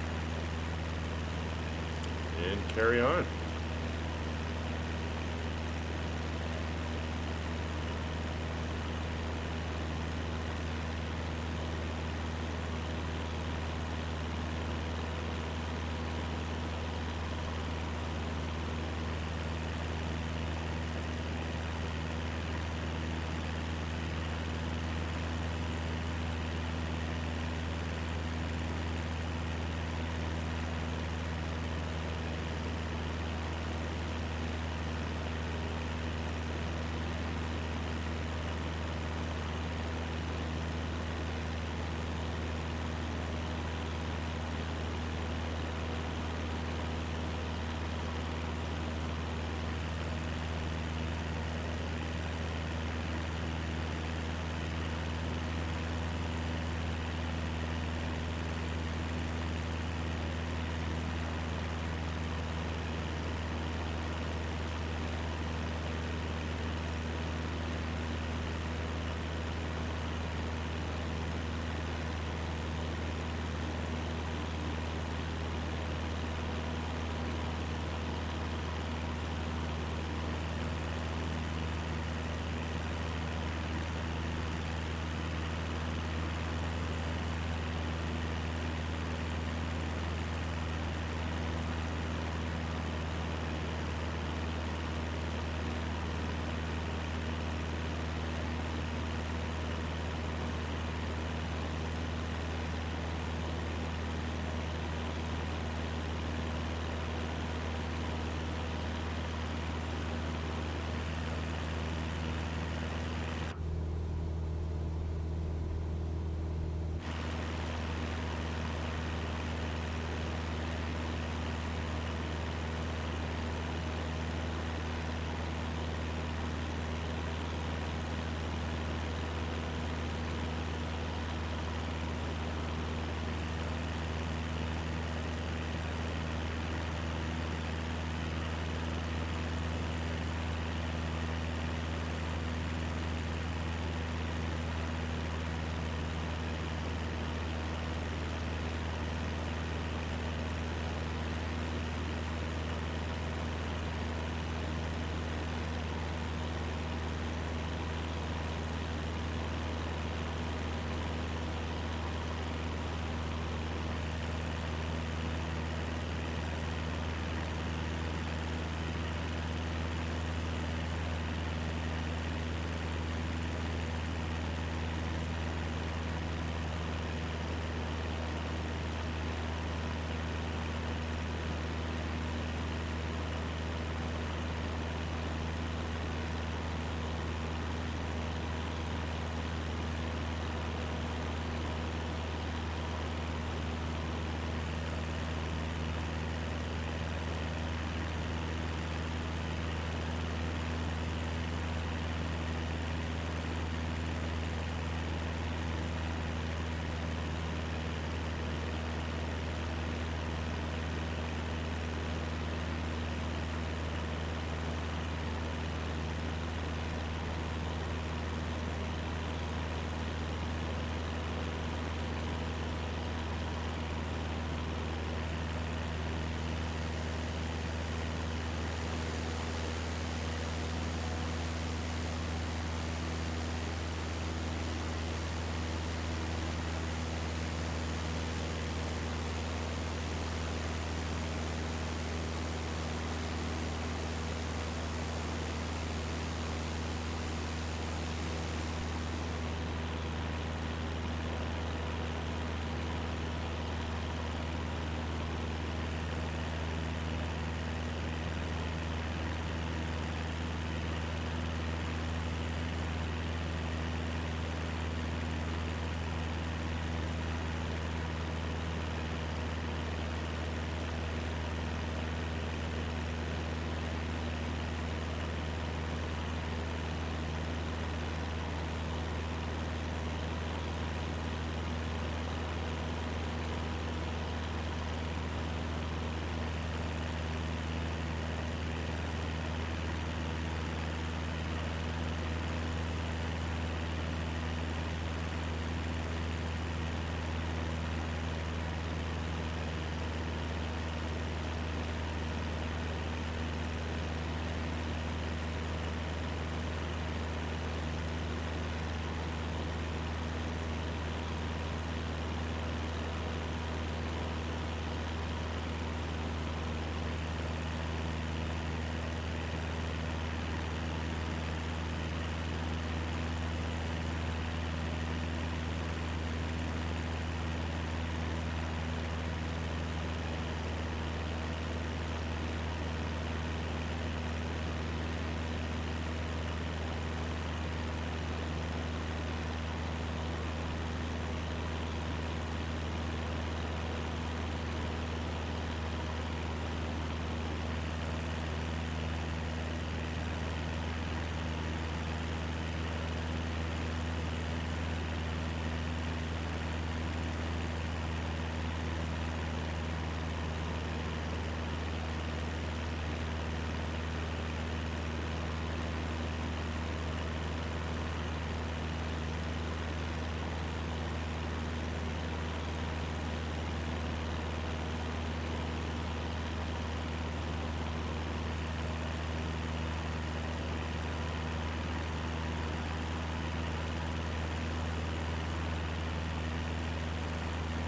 and carry on.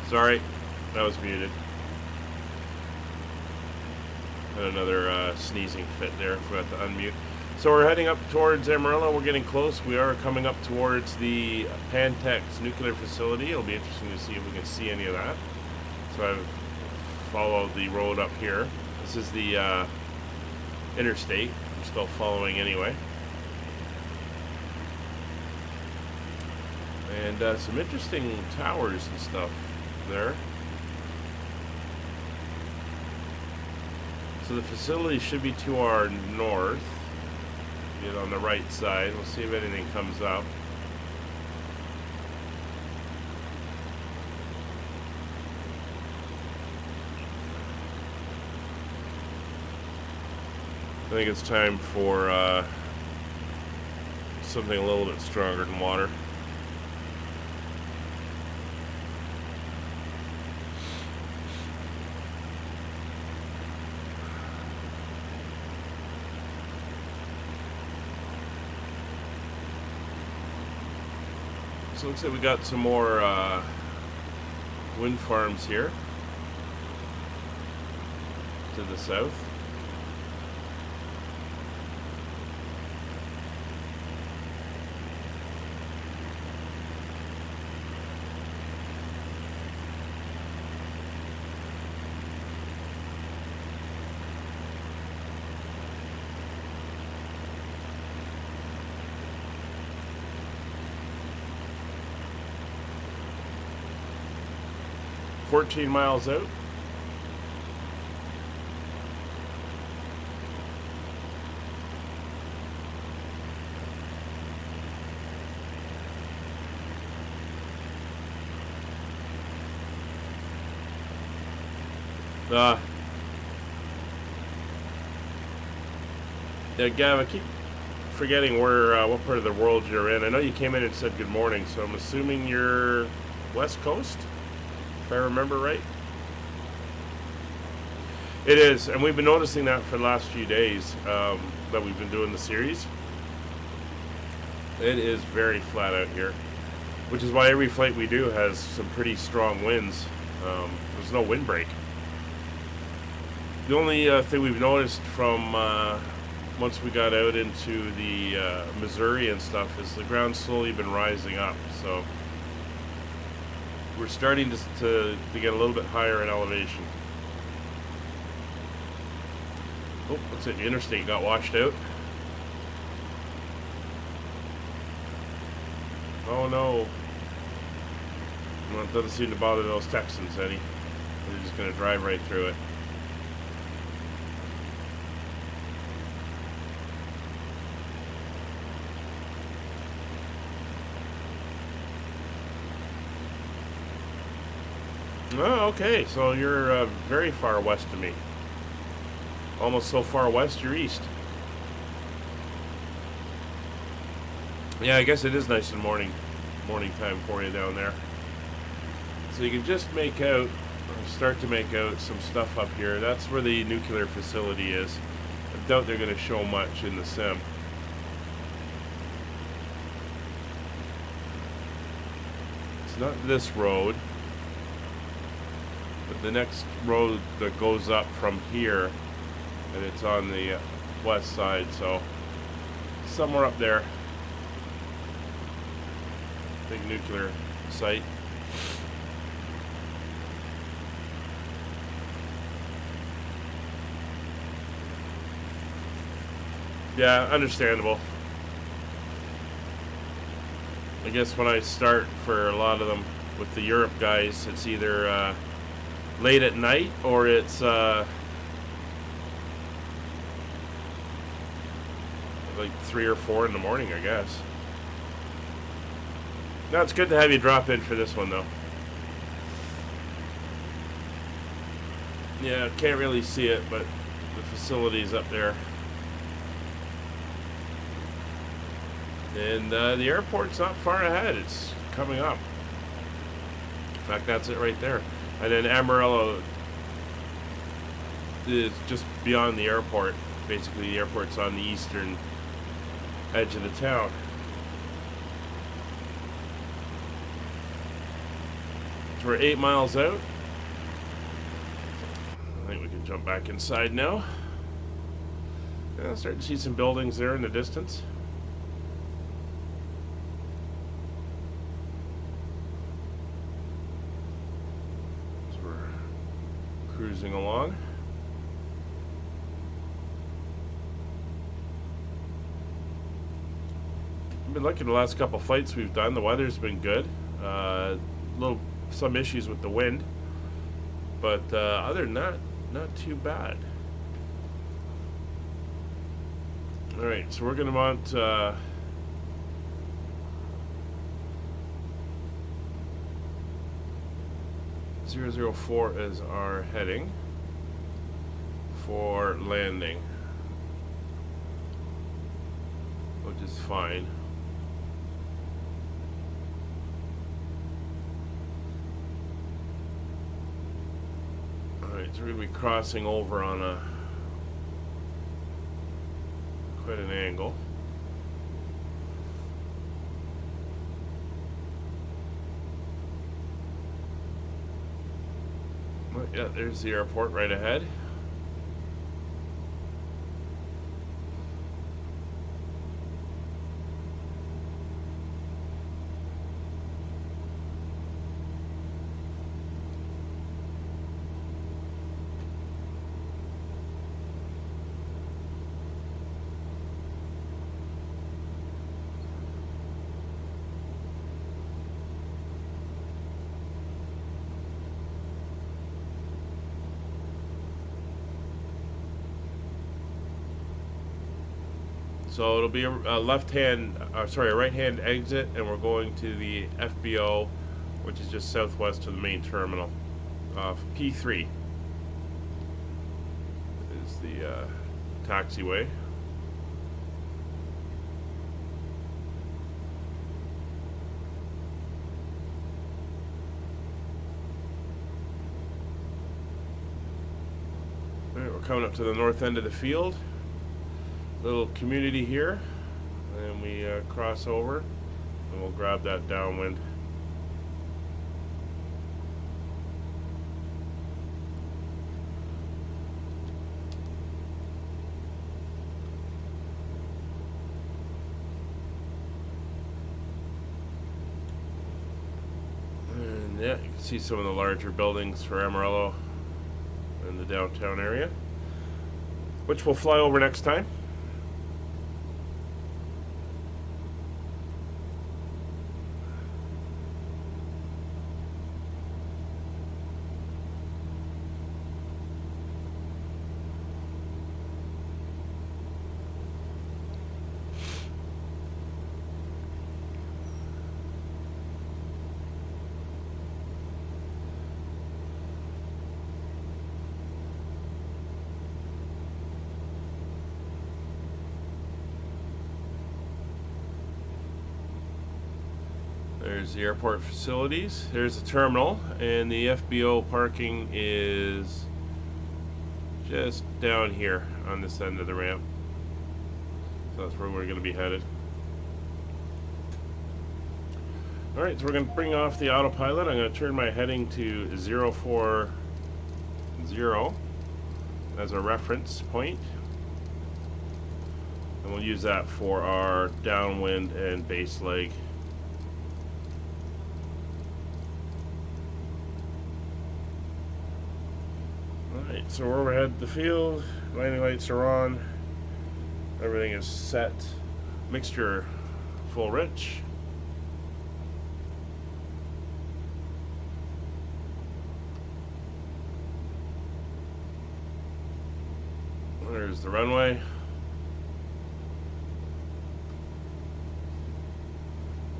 Sorry, that was muted. Had another sneezing fit there. Forgot to unmute. So we're heading up towards Amarillo. We're getting close. We are coming up towards the Pantex nuclear facility. It'll be interesting to see if we can see any of that. So I've followed the road up here. This is the interstate. I'm still following anyway. And some interesting towers and stuff there. So the facility should be to our north. Get on the right side. We'll see if anything comes up. I think it's time for something a little bit stronger than water. So it looks like we got some more wind farms here to the south. "14 miles out." Yeah, Gav, I keep forgetting where, what part of the world you're in. I know you came in and said good morning, so I'm assuming you're West Coast? If I remember right. It is, and we've been noticing that for the last few days that we've been doing the series. It is very flat out here, which is why every flight we do has some pretty strong winds. There's no windbreak. The only thing we've noticed from once we got out into the Missouri and stuff is the ground's slowly been rising up, so we're starting to get a little bit higher in elevation. Oh, looks like the interstate got washed out. Oh no. Well, it doesn't seem to bother those Texans any. They're just going to drive right through it. Oh, okay, so you're very far west of me. Almost so far west, you're east. Yeah, I guess it is nice in morning time for you down there. So you can just make out, or start to make out some stuff up here. That's where the nuclear facility is. I doubt they're going to show much in the sim. It's not this road. But the next road that goes up from here, and it's on the west side, so somewhere up there. Big nuclear site. Yeah, understandable. I guess when I start for a lot of them with the Europe guys, it's either late at night or it's like 3 or 4 in the morning, I guess. No, it's good to have you drop in for this one, though. Yeah, can't really see it, but the facility's up there. And the airport's not far ahead. It's coming up. In fact, that's it right there. And then Amarillo is just beyond the airport. Basically, the airport's on the eastern edge of the town. we're 8 miles out. I think we can jump back inside now. Yeah, starting to see some buildings there in the distance. So we're cruising along. I've been looking at the last couple flights we've done. The weather's been good. Some issues with the wind, but other than that, not too bad. All right, so we're going to want 004 as our heading for landing, which is fine. Alright, so we're going to be crossing over on quite an angle. Yeah, there's the airport right ahead. So it'll be a right-hand exit, and we're going to the FBO, which is just southwest of the main terminal. P3 is the taxiway. All right, we're coming up to the north end of the field. Little community here, and we cross over, and we'll grab that downwind. And yeah, you can see some of the larger buildings for Amarillo in the downtown area, which we'll fly over next time. There's the airport facilities. There's the terminal, and the FBO parking is just down here on this end of the ramp. So that's where we're going to be headed. Alright, so we're going to bring off the autopilot. I'm going to turn my heading to 040 as a reference point. And we'll use that for our downwind and base leg. Alright, so we're overhead the field, landing lights are on, everything is set, mixture full rich. There's the runway.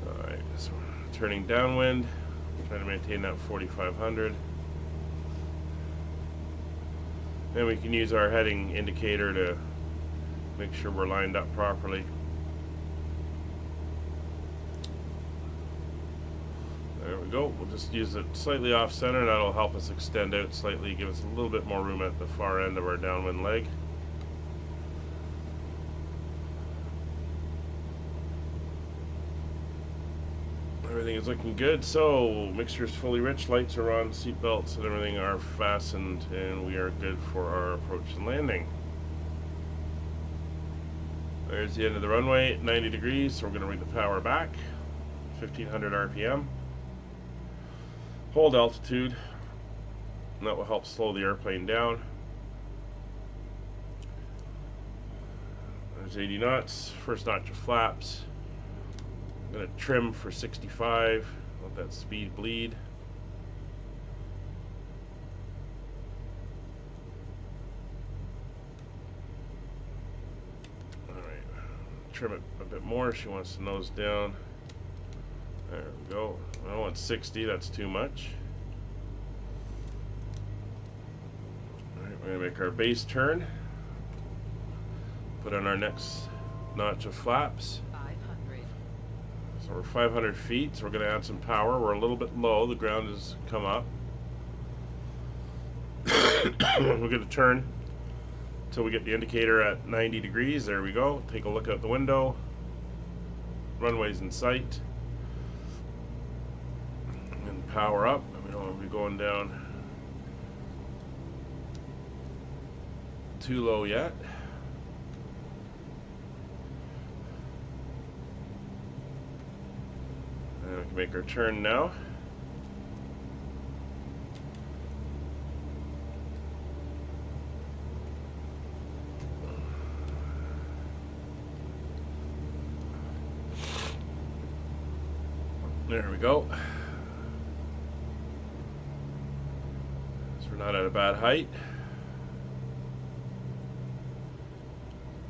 Alright, so we're turning downwind, trying to maintain that 4,500. Then we can use our heading indicator to make sure we're lined up properly. There we go. We'll just use it slightly off center. That'll help us extend out slightly, give us a little bit more room at the far end of our downwind leg. Everything is looking good. So, mixture's fully rich, lights are on, seat belts and everything are fastened, and we are good for our approach and landing. There's the end of the runway at 90 degrees, so we're going to bring the power back. 1500 RPM. Hold altitude. And that will help slow the airplane down. There's 80 knots. First notch of flaps. I'm going to trim for 65. Let that speed bleed. Alright. Trim it a bit more. She wants to nose down. There we go. I want 60. That's too much. Alright, we're going to make our base turn. Put on our next notch of flaps. 500. So we're 500 feet, so we're going to add some power. We're a little bit low. The ground has come up. We're going to turn until we get the indicator at 90 degrees. There we go. Take a look out the window. Runway's in sight. And power up. We don't want to be going down too low yet. And we can make our turn now. There we go. So we're not at a bad height.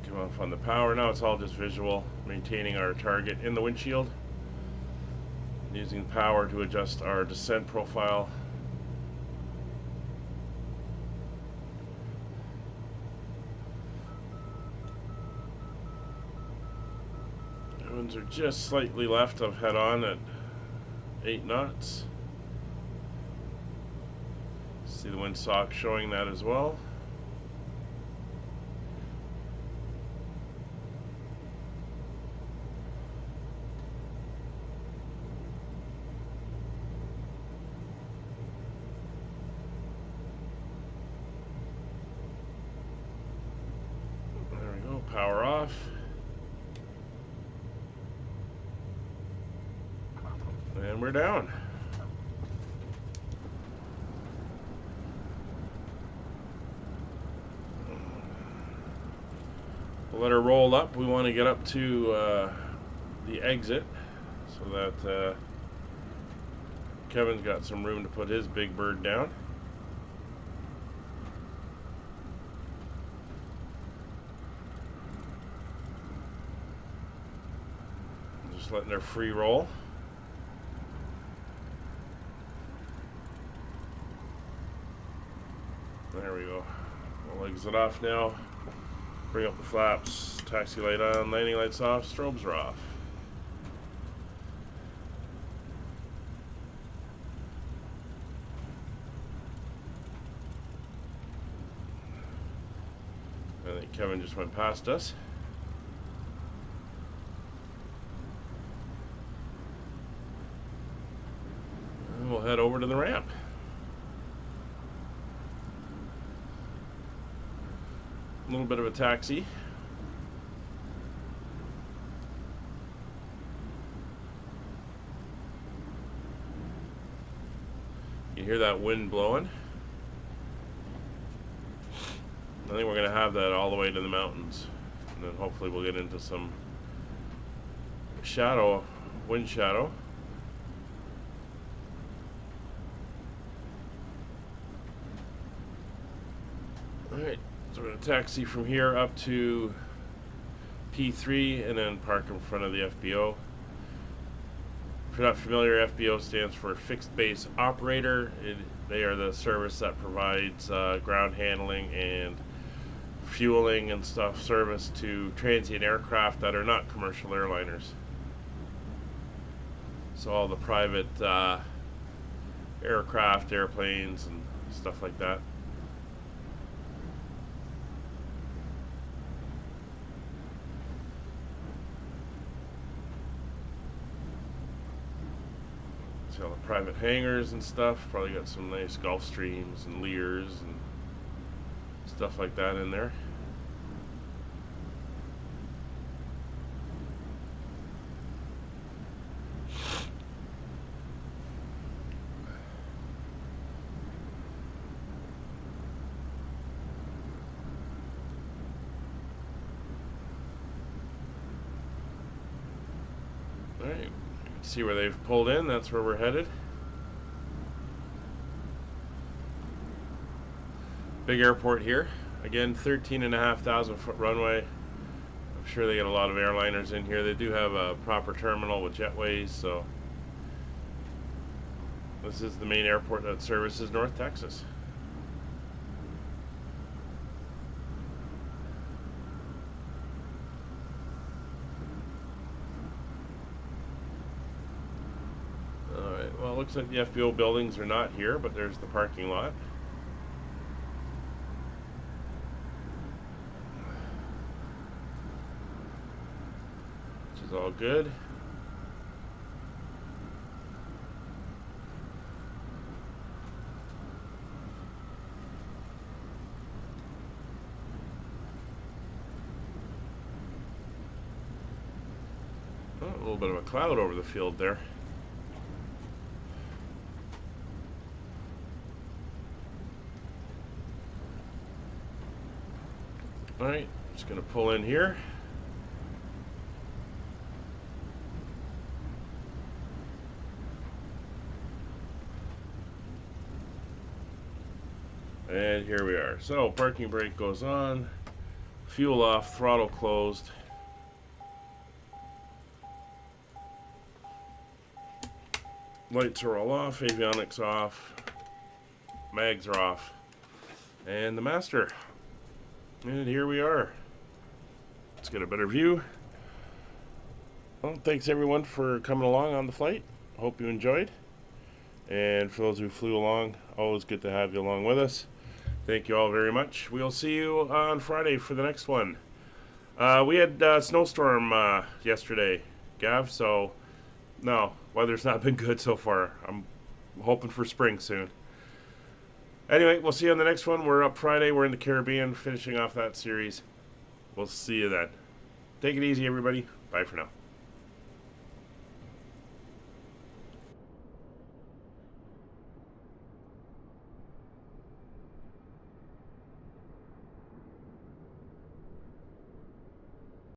Come off on the power. Now it's all just visual, maintaining our target in the windshield. Using power to adjust our descent profile. The winds are just slightly left of head on at 8 knots. See the windsock showing that as well. Power off. And we're down. We'll let her roll up. We want to get up to the exit so that Kevin's got some room to put his big bird down. Just letting her free roll. There we go. We'll exit off now. Bring up the flaps. Taxi light on. Landing lights off. Strobes are off. I think Kevin just went past us. We'll head over to the ramp. A little bit of a taxi. You hear that wind blowing? I think we're going to have that all the way to the mountains. And then hopefully we'll get into some shadow, wind shadow. Alright, so we're going to taxi from here up to P3 and then park in front of the FBO. If you're not familiar, FBO stands for Fixed Base Operator. They are the service that provides ground handling and fueling and stuff service to transient aircraft that are not commercial airliners. So all the private aircraft, airplanes, and stuff like that. See all the private hangars and stuff. Probably got some nice Gulf Streams and Lears and stuff like that in there. Alright, see where they've pulled in, that's where we're headed. Big airport here. Again, 13,500 foot runway. I'm sure they get a lot of airliners in here. They do have a proper terminal with jetways, so this is the main airport that services North Texas. Alright, well, it looks like the FBO buildings are not here, but there's the parking lot. Which is all good. Oh, a little bit of a cloud over the field there. Alright, just going to pull in here. And here we are. So, parking brake goes on, fuel off, throttle closed. Lights are all off, avionics off, mags are off, and the master. And here we are. Let's get a better view. Well, thanks everyone for coming along on the flight. Hope you enjoyed. And for those who flew along, always good to have you along with us. Thank you all very much. We'll see you on Friday for the next one. We had a snowstorm yesterday, Gav, so no, weather's not been good so far. I'm hoping for spring soon. Anyway, we'll see you on the next one. We're up Friday. We're in the Caribbean, finishing off that series. We'll see you then. Take it easy, everybody. Bye for now.